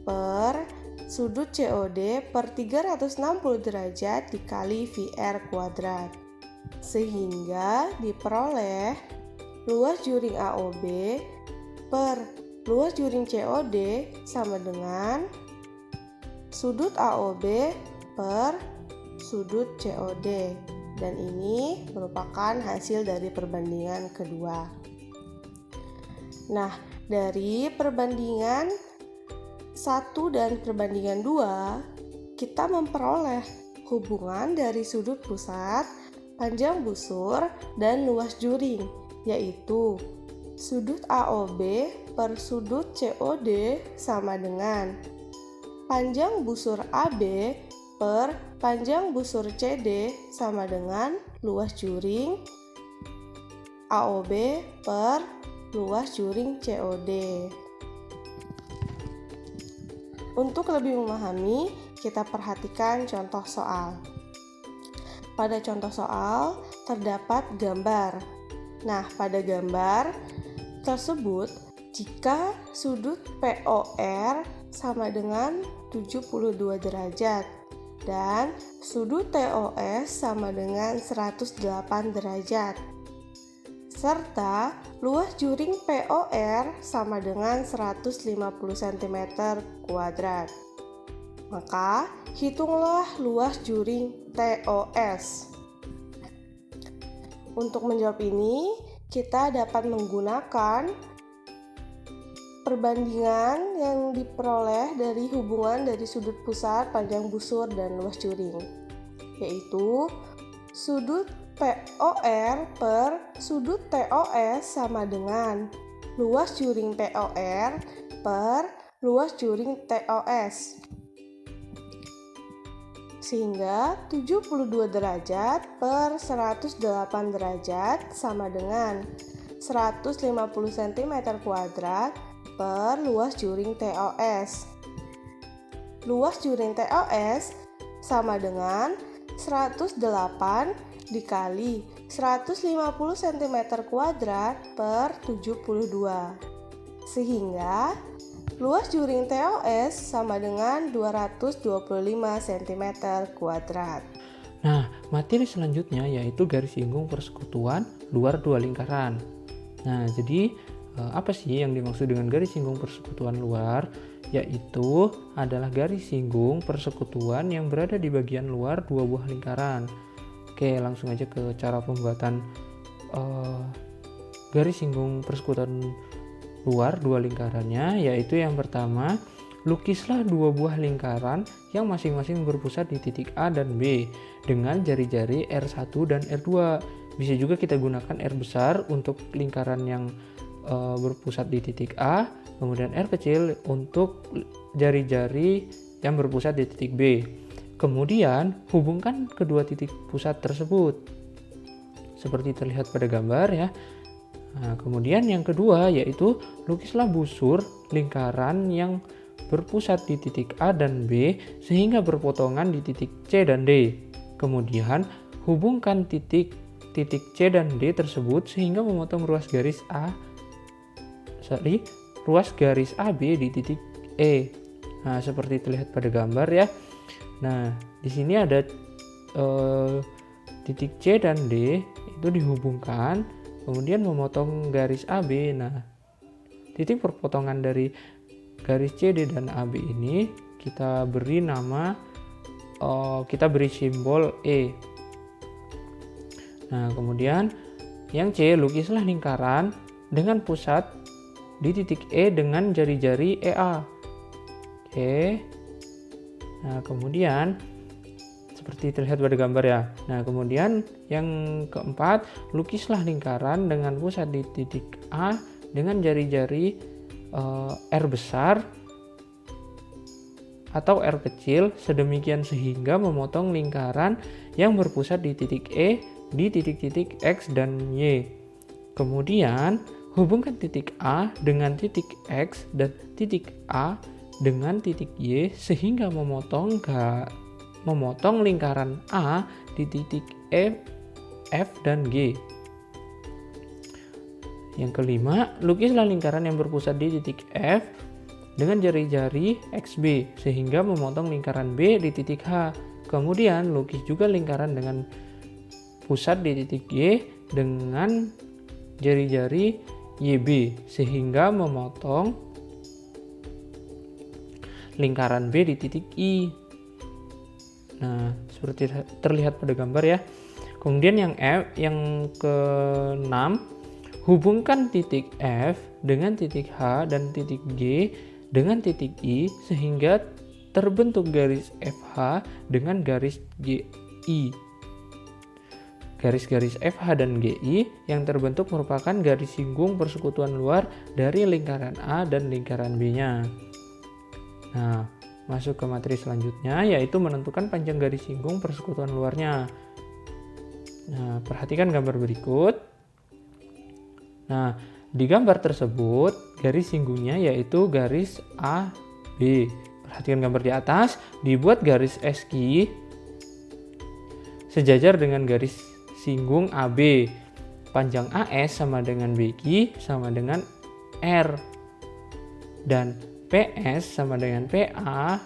per sudut COD per 360 derajat dikali VR kuadrat, sehingga diperoleh luas juring AOB per luas juring COD sama dengan sudut AOB per sudut COD, dan ini merupakan hasil dari perbandingan kedua. Nah, dari perbandingan 1 dan perbandingan 2, kita memperoleh hubungan dari sudut pusat, panjang busur, dan luas juring, yaitu sudut AOB per sudut COD sama dengan panjang busur AB per panjang busur CD sama dengan luas juring AOB per luas juring COD. Untuk lebih memahami, kita perhatikan contoh soal. Pada contoh soal terdapat gambar. Nah, pada gambar tersebut, jika sudut POR sama dengan 72 derajat dan sudut TOS sama dengan 108 derajat, serta luas juring POR sama dengan 150 cm kuadrat. Maka, hitunglah luas juring TOS. Untuk menjawab ini, kita dapat menggunakan perbandingan yang diperoleh dari hubungan dari sudut pusat, panjang busur, dan luas juring, yaitu sudut POR per sudut TOS sama dengan luas juring POR per luas juring TOS. Sehingga 72 derajat per 108 derajat sama dengan 150 cm kuadrat per luas juring TOS. Luas juring TOS sama dengan 108 dikali 150 cm kuadrat per 72. Sehingga luas juring TOS sama dengan 225 cm kuadrat. Nah, materi selanjutnya yaitu garis singgung persekutuan luar dua lingkaran. Nah, jadi apa sih yang dimaksud dengan garis singgung persekutuan luar? Yaitu adalah garis singgung persekutuan yang berada di bagian luar dua buah lingkaran. Oke, langsung aja ke cara pembuatan garis singgung persekutuan luar dua lingkarannya, yaitu yang pertama, lukislah dua buah lingkaran yang masing-masing berpusat di titik A dan B dengan jari-jari R1 dan R2. Bisa juga kita gunakan R besar untuk lingkaran yang berpusat di titik A, kemudian R kecil untuk jari-jari yang berpusat di titik B. Kemudian hubungkan kedua titik pusat tersebut seperti terlihat pada gambar ya. Nah, kemudian yang kedua yaitu lukislah busur lingkaran yang berpusat di titik A dan B sehingga berpotongan di titik C dan D. Kemudian hubungkan titik C dan D tersebut sehingga memotong ruas garis AB di titik E. Nah, seperti terlihat pada gambar ya. Nah, di sini ada titik C dan D itu dihubungkan, kemudian memotong garis AB. Nah, titik perpotongan dari garis CD dan AB ini kita beri nama, kita beri simbol E. Nah, kemudian yang C, lukislah lingkaran dengan pusat di titik E dengan jari-jari EA. Oke. Nah, kemudian seperti terlihat pada gambar ya. Nah, kemudian yang keempat, lukislah lingkaran dengan pusat di titik A dengan jari-jari R besar atau R kecil sedemikian sehingga memotong lingkaran yang berpusat di titik E di titik-titik X dan Y. Kemudian hubungkan titik A dengan titik X dan titik A dengan titik Y sehingga memotong lingkaran A di titik E, F, dan G. Yang kelima, lukislah lingkaran yang berpusat di titik F dengan jari-jari XB sehingga memotong lingkaran B di titik H. Kemudian lukis juga lingkaran dengan pusat di titik Y dengan jari-jari YB sehingga memotong lingkaran B di titik I. Nah, seperti terlihat pada gambar ya. Kemudian yang ke-6, hubungkan titik F dengan titik H dan titik G dengan titik I sehingga terbentuk garis FH dengan garis GI. Garis-garis FH dan GI yang terbentuk merupakan garis singgung persekutuan luar dari lingkaran A dan lingkaran B-nya. Nah, masuk ke materi selanjutnya yaitu menentukan panjang garis singgung persekutuan luarnya. Nah, perhatikan gambar berikut. Nah, di gambar tersebut garis singgungnya yaitu garis AB. Perhatikan gambar di atas, dibuat garis SQ sejajar dengan garis singgung AB. Panjang AS sama dengan BQ sama dengan R. Dan PS sama dengan PA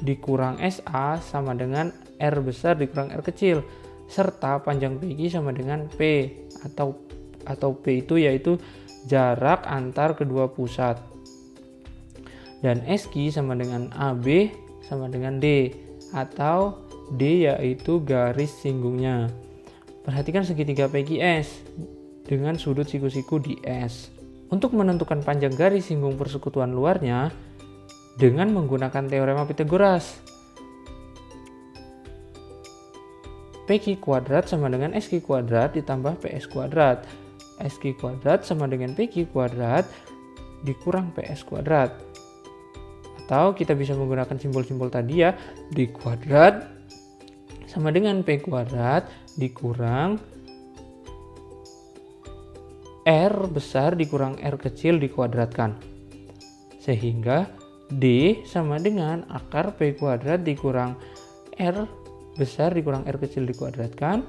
dikurang SA sama dengan R besar dikurang R kecil. Serta panjang PQ sama dengan P atau P itu yaitu jarak antar kedua pusat. Dan SQ sama dengan AB sama dengan D atau D yaitu garis singgungnya. Perhatikan segitiga PQS dengan sudut siku-siku di S. untuk menentukan panjang garis singgung persekutuan luarnya dengan menggunakan teorema Pythagoras. PQ kuadrat sama dengan SQ kuadrat ditambah PS kuadrat. SQ kuadrat sama dengan PQ kuadrat dikurang PS kuadrat. Atau kita bisa menggunakan simbol-simbol tadi ya, D kuadrat sama dengan P kuadrat dikurang R besar dikurang R kecil dikuadratkan. Sehingga D sama dengan akar P kuadrat dikurang R besar dikurang R kecil dikuadratkan.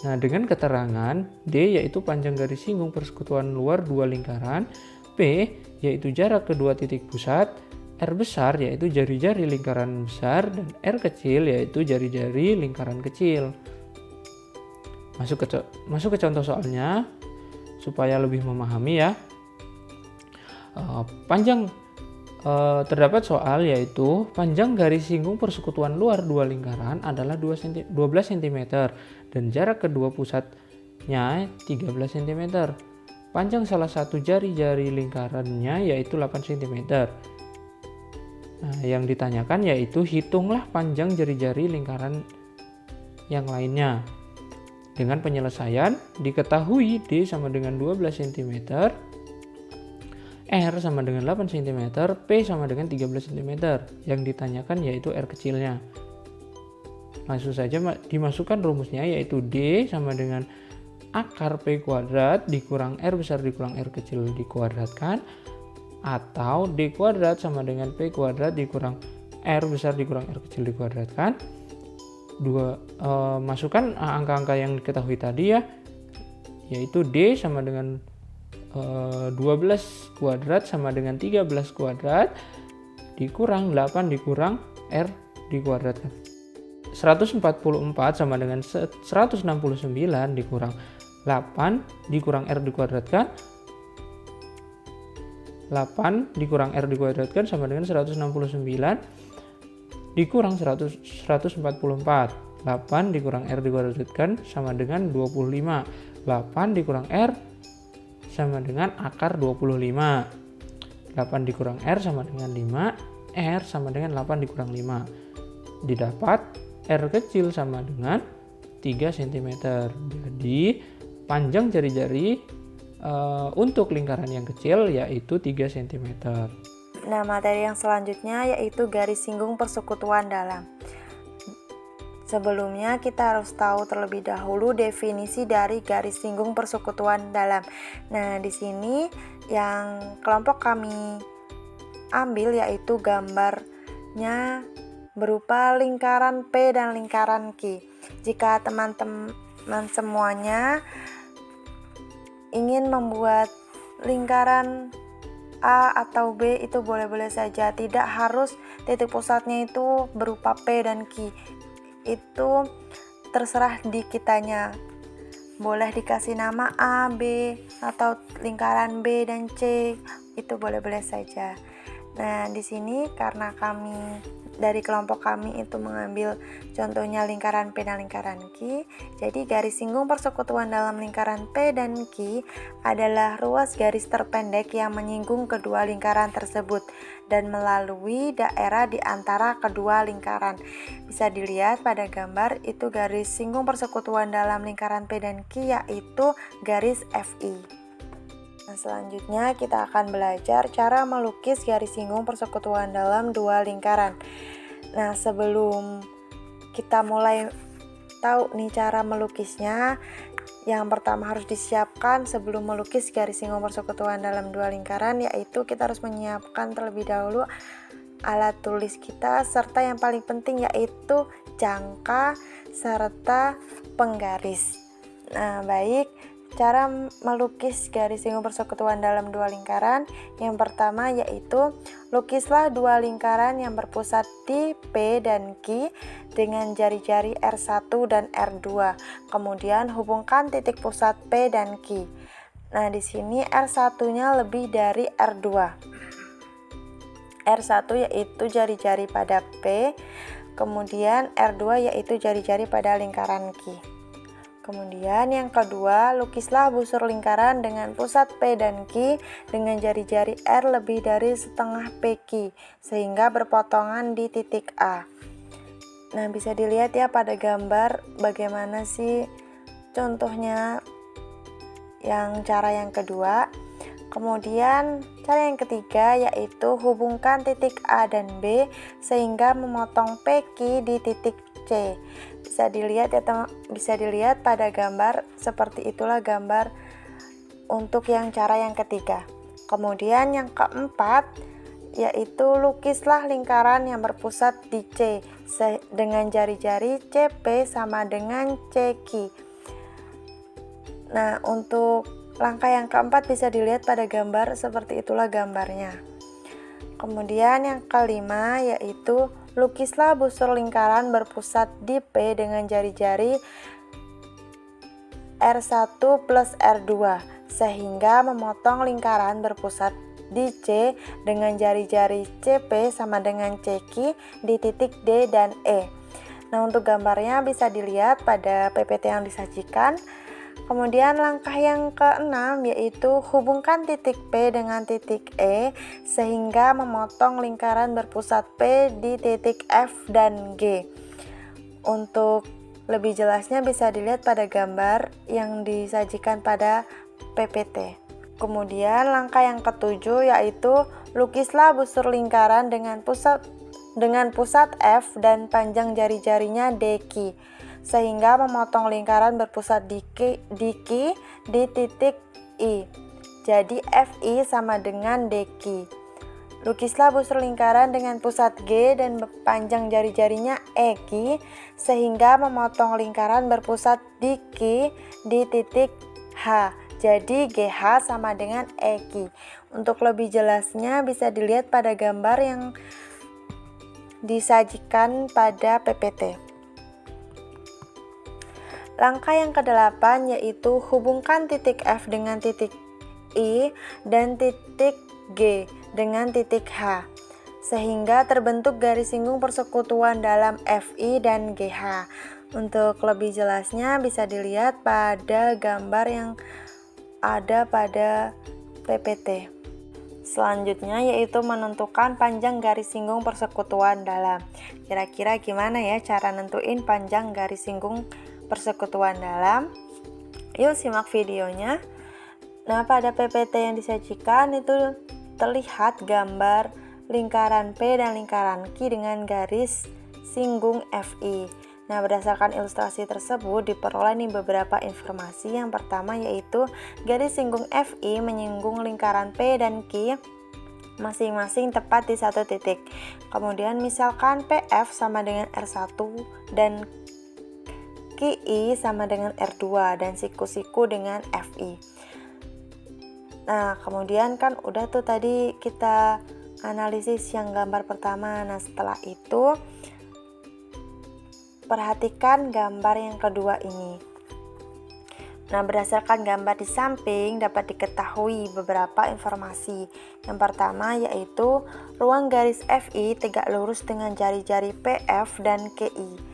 Nah, dengan keterangan D yaitu panjang garis singgung persekutuan luar dua lingkaran, P yaitu jarak kedua titik pusat, R besar yaitu jari-jari lingkaran besar, dan R kecil yaitu jari-jari lingkaran kecil. Masuk ke contoh soalnya supaya lebih memahami ya. Terdapat soal yaitu panjang garis singgung persekutuan luar dua lingkaran adalah 12 cm dan jarak kedua pusatnya 13 cm. Panjang salah satu jari-jari lingkarannya yaitu 8 cm. Nah, yang ditanyakan yaitu hitunglah panjang jari-jari lingkaran yang lainnya. Dengan penyelesaian diketahui D sama dengan 12 cm, R sama dengan 8 cm, P sama dengan 13 cm. Yang ditanyakan yaitu R kecilnya. Langsung saja dimasukkan rumusnya yaitu D sama dengan akar P kuadrat dikurang R besar dikurang R kecil dikuadratkan, atau D kuadrat sama dengan P kuadrat dikurang R besar dikurang R kecil dikuadratkan. Masukkan angka-angka yang diketahui tadi ya, yaitu D sama dengan 12 kuadrat sama dengan 13 kuadrat dikurang 8 dikurang R dikuadratkan. 144 sama dengan 169 dikurang 8 dikurang R dikuadratkan. 8 dikurang R dikuadratkan sama dengan 169 dikurang 144. 8 dikurang R dikuadratkan sama dengan 25. 8 dikurang R sama dengan akar 25. 8 dikurang R sama dengan 5. R sama dengan 8 dikurang 5. Didapat R kecil sama dengan 3 cm. Jadi panjang jari-jari untuk lingkaran yang kecil yaitu 3 cm. Nah, materi yang selanjutnya yaitu garis singgung persekutuan dalam. Sebelumnya kita harus tahu terlebih dahulu definisi dari garis singgung persekutuan dalam. Nah, di sini yang kelompok kami ambil yaitu gambarnya berupa lingkaran P dan lingkaran Q. Jika teman-teman semuanya ingin membuat lingkaran A atau B itu boleh-boleh saja, tidak harus titik pusatnya itu berupa P dan Q. Itu terserah di kitanya. Boleh dikasih nama A, B, atau lingkaran B dan C, itu boleh-boleh saja. Nah, di sini karena kami dari kelompok kami itu mengambil contohnya lingkaran P dan lingkaran Q, jadi garis singgung persekutuan dalam lingkaran P dan Q adalah ruas garis terpendek yang menyinggung kedua lingkaran tersebut dan melalui daerah di antara kedua lingkaran. Bisa dilihat pada gambar itu garis singgung persekutuan dalam lingkaran P dan Q yaitu garis FI. Nah, selanjutnya kita akan belajar cara melukis garis singgung persekutuan dalam dua lingkaran. Nah, sebelum kita mulai tahu nih cara melukisnya, yang pertama harus disiapkan sebelum melukis garis singgung persekutuan dalam dua lingkaran, yaitu kita harus menyiapkan terlebih dahulu alat tulis kita, serta yang paling penting yaitu jangka serta penggaris. Nah, baik. Cara melukis garis singgung persekutuan dalam dua lingkaran, yang pertama yaitu lukislah dua lingkaran yang berpusat di P dan Q dengan jari-jari R1 dan R2. Kemudian hubungkan titik pusat P dan Q. Nah, di sini R1-nya lebih dari R2. R1 yaitu jari-jari pada P, kemudian R2 yaitu jari-jari pada lingkaran Q. Kemudian yang kedua, lukislah busur lingkaran dengan pusat P dan Q dengan jari-jari R lebih dari setengah PQ sehingga berpotongan di titik A. Nah, bisa dilihat ya pada gambar bagaimana sih contohnya cara yang kedua. Kemudian cara yang ketiga yaitu hubungkan titik A dan B sehingga memotong PQ di titik C. Bisa dilihat ya bisa dilihat pada gambar, seperti itulah gambar untuk cara yang ketiga. Kemudian yang keempat yaitu lukislah lingkaran yang berpusat di C dengan jari-jari CP sama dengan CQ. Nah, untuk langkah yang keempat bisa dilihat pada gambar, seperti itulah gambarnya. Kemudian yang kelima yaitu lukislah busur lingkaran berpusat di P dengan jari-jari R1 plus R2 sehingga memotong lingkaran berpusat di C dengan jari-jari CP sama dengan CQ di titik D dan E. Nah, untuk gambarnya bisa dilihat pada PPT yang disajikan. Kemudian langkah yang keenam yaitu hubungkan titik P dengan titik E sehingga memotong lingkaran berpusat P di titik F dan G. Untuk lebih jelasnya bisa dilihat pada gambar yang disajikan pada PPT. Kemudian langkah yang ketujuh yaitu lukislah busur lingkaran dengan pusat F dan panjang jari-jarinya DQ sehingga memotong lingkaran berpusat di Q di titik I. Jadi FI sama dengan DQ. Lukislah busur lingkaran dengan pusat G dan panjang jari-jarinya EQ sehingga memotong lingkaran berpusat di Q di titik H. Jadi GH sama dengan EQ. Untuk lebih jelasnya bisa dilihat pada gambar yang disajikan pada PPT. Langkah yang ke-8 yaitu hubungkan titik F dengan titik I dan titik G dengan titik H sehingga terbentuk garis singgung persekutuan dalam FI dan GH. Untuk lebih jelasnya bisa dilihat pada gambar yang ada pada PPT. Selanjutnya yaitu menentukan panjang garis singgung persekutuan dalam. Kira-kira gimana ya cara nentuin panjang garis singgung persekutuan dalam? Yuk simak videonya. Nah, pada PPT yang disajikan itu terlihat gambar lingkaran P dan lingkaran Q dengan garis singgung FI. Nah, berdasarkan ilustrasi tersebut diperoleh beberapa informasi. Yang pertama yaitu garis singgung FI menyinggung lingkaran P dan Q masing-masing tepat di satu titik. Kemudian misalkan PF sama dengan R1 dan QI sama dengan R2 dan siku-siku dengan FI. Nah, kemudian kan udah tuh tadi kita analisis yang gambar pertama. Nah, setelah itu perhatikan gambar yang kedua ini. Nah, berdasarkan gambar di samping dapat diketahui beberapa informasi. Yang pertama yaitu ruang garis FI tegak lurus dengan jari-jari PF dan QI.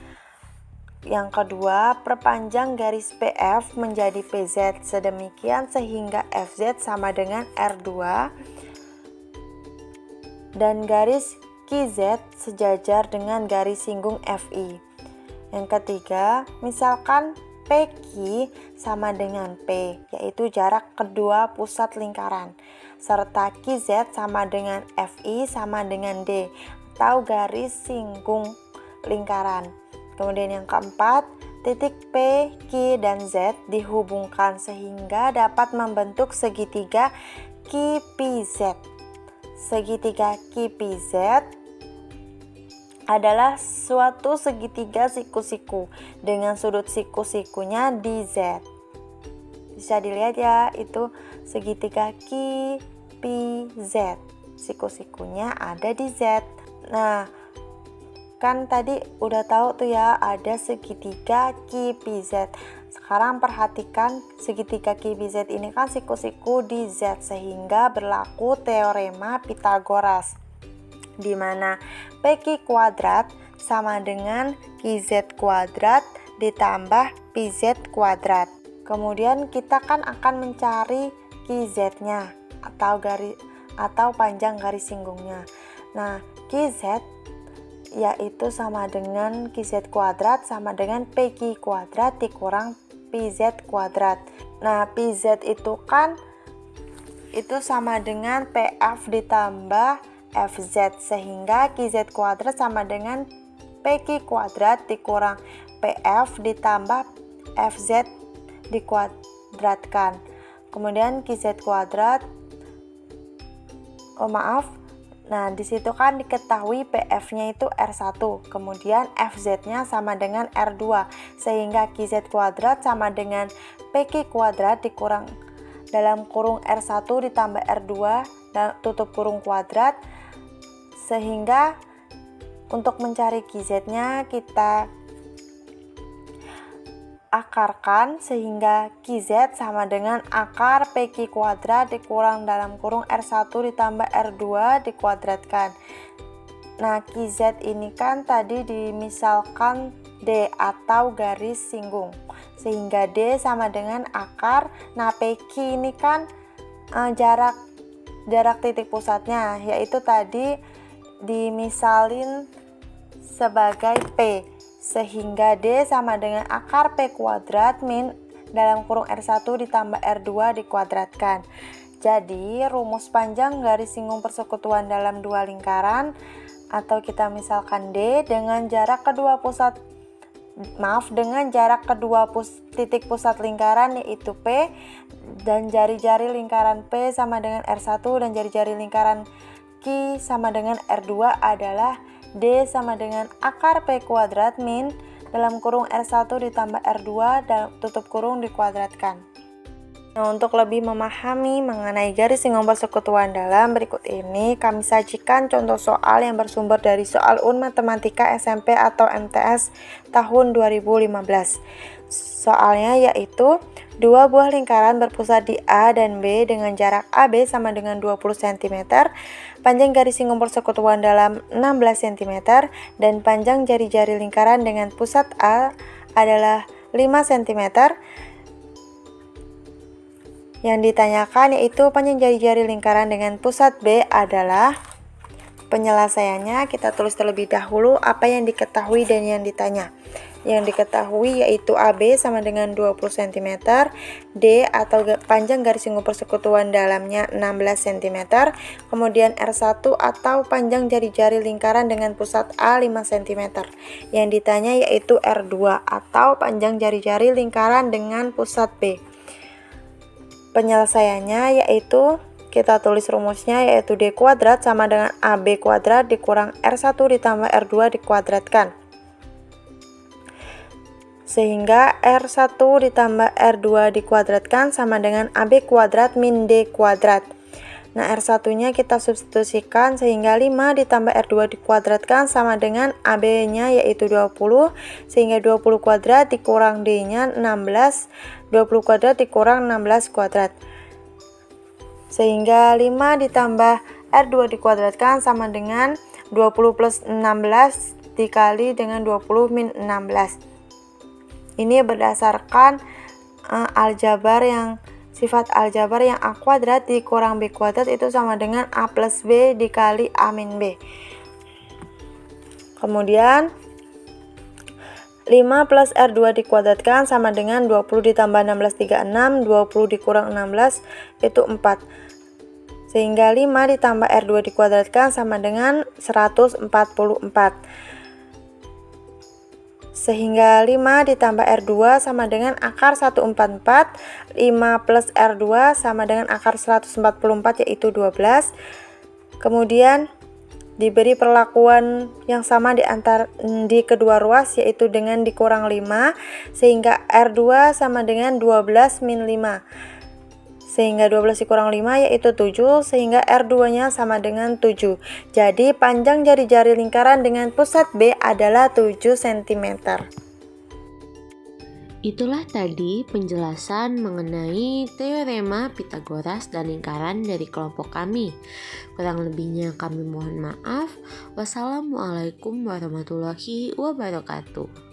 Yang kedua, perpanjang garis PF menjadi PZ sedemikian sehingga FZ sama dengan R2 dan garis QZ sejajar dengan garis singgung FI. Yang ketiga, misalkan PQ sama dengan P, yaitu jarak kedua pusat lingkaran, serta QZ sama dengan FI sama dengan D, atau garis singgung lingkaran. Kemudian yang keempat, titik P, Q, dan Z dihubungkan sehingga dapat membentuk segitiga QPZ. Segitiga QPZ adalah suatu segitiga siku-siku dengan sudut siku-sikunya di Z. Bisa dilihat ya, itu segitiga QPZ. Siku-sikunya ada di Z. Nah, kan tadi udah tahu tuh ya ada segitiga QPZ. Sekarang perhatikan segitiga QPZ ini kan siku-siku di Z sehingga berlaku teorema Pitagoras di mana PQ kuadrat sama dengan QZ kuadrat ditambah PZ kuadrat. Kemudian kita kan akan mencari QZ-nya atau panjang garis singgungnya. Nah, QZ yaitu sama dengan QZ kuadrat sama dengan PQ kuadrat dikurang PZ kuadrat. Nah, PZ itu kan sama dengan PF ditambah FZ, sehingga QZ kuadrat sama dengan PQ kuadrat dikurang PF ditambah FZ dikuadratkan. Kemudian QZ kuadrat, nah disitu kan diketahui PF-nya itu R1, kemudian FZ-nya sama dengan R2, sehingga QZ kuadrat sama dengan PQ kuadrat dikurang dalam kurung R1 ditambah R2 tutup kurung kuadrat, sehingga untuk mencari QZ-nya kita akarkan, sehingga QZ sama dengan akar PQ kuadrat dikurang dalam kurung R1 ditambah R2 dikuadratkan. Nah, QZ ini kan tadi dimisalkan D atau garis singgung, sehingga D sama dengan akar. Nah, PQ ini kan jarak titik pusatnya, yaitu tadi dimisalin sebagai P, sehingga D sama dengan akar P kuadrat min dalam kurung R1 ditambah R2 dikuadratkan. Jadi rumus panjang garis singgung persekutuan dalam dua lingkaran, atau kita misalkan D dengan jarak kedua titik pusat lingkaran yaitu P, dan jari-jari lingkaran P sama dengan R1 dan jari-jari lingkaran Q sama dengan R2 adalah D sama dengan akar P kuadrat min dalam kurung R1 ditambah R2 dalam tutup kurung dikuadratkan. Nah, untuk lebih memahami mengenai garis singgung persekutuan dalam, berikut ini kami sajikan contoh soal yang bersumber dari soal UN Matematika SMP atau MTS tahun 2015. Soalnya yaitu dua buah lingkaran berpusat di A dan B dengan jarak AB sama dengan 20 cm, panjang garis singgung persekutuan dalam 16 cm, dan panjang jari-jari lingkaran dengan pusat A adalah 5 cm. Yang ditanyakan yaitu panjang jari-jari lingkaran dengan pusat B adalah. Penyelesaiannya kita tulis terlebih dahulu apa yang diketahui dan yang ditanya. Yang diketahui yaitu AB sama dengan 20 cm, D atau panjang garis singgung persekutuan dalamnya 16 cm, kemudian R1 atau panjang jari-jari lingkaran dengan pusat A 5 cm. Yang ditanya yaitu R2 atau panjang jari-jari lingkaran dengan pusat B. Penyelesaiannya yaitu kita tulis rumusnya yaitu D kuadrat sama dengan AB kuadrat dikurang R1 ditambah R2 dikuadratkan. Sehingga R1 ditambah R2 dikuadratkan sama dengan AB kuadrat min D kuadrat. Nah, R1-nya kita substitusikan sehingga 5 ditambah R2 dikuadratkan sama dengan AB-nya yaitu 20, sehingga 20 kuadrat dikurang D-nya 16, 20 kuadrat dikurang 16 kuadrat. Sehingga 5 ditambah R2 dikuadratkan sama dengan 20 plus 16 dikali dengan 20 min 16. Ini berdasarkan sifat aljabar yang A kuadrat dikurang B kuadrat itu sama dengan A plus B dikali A min B. Kemudian 5 plus R2 dikuadratkan sama dengan 20 ditambah 16 36, 20 dikurang 16 itu 4. Sehingga 5 ditambah R2 dikuadratkan sama dengan 144. Sehingga 5 ditambah R2 sama dengan akar 144, 5 plus R2 sama dengan akar 144 yaitu 12. Kemudian diberi perlakuan yang sama di kedua ruas yaitu dengan dikurang 5, sehingga R2 sama dengan 12 min 5. Sehingga 12 dikurang 5 yaitu 7, sehingga R2-nya sama dengan 7. Jadi panjang jari-jari lingkaran dengan pusat B adalah 7 cm. Itulah tadi penjelasan mengenai teorema Pitagoras dan lingkaran dari kelompok kami. Kurang lebihnya kami mohon maaf. Wassalamualaikum warahmatullahi wabarakatuh.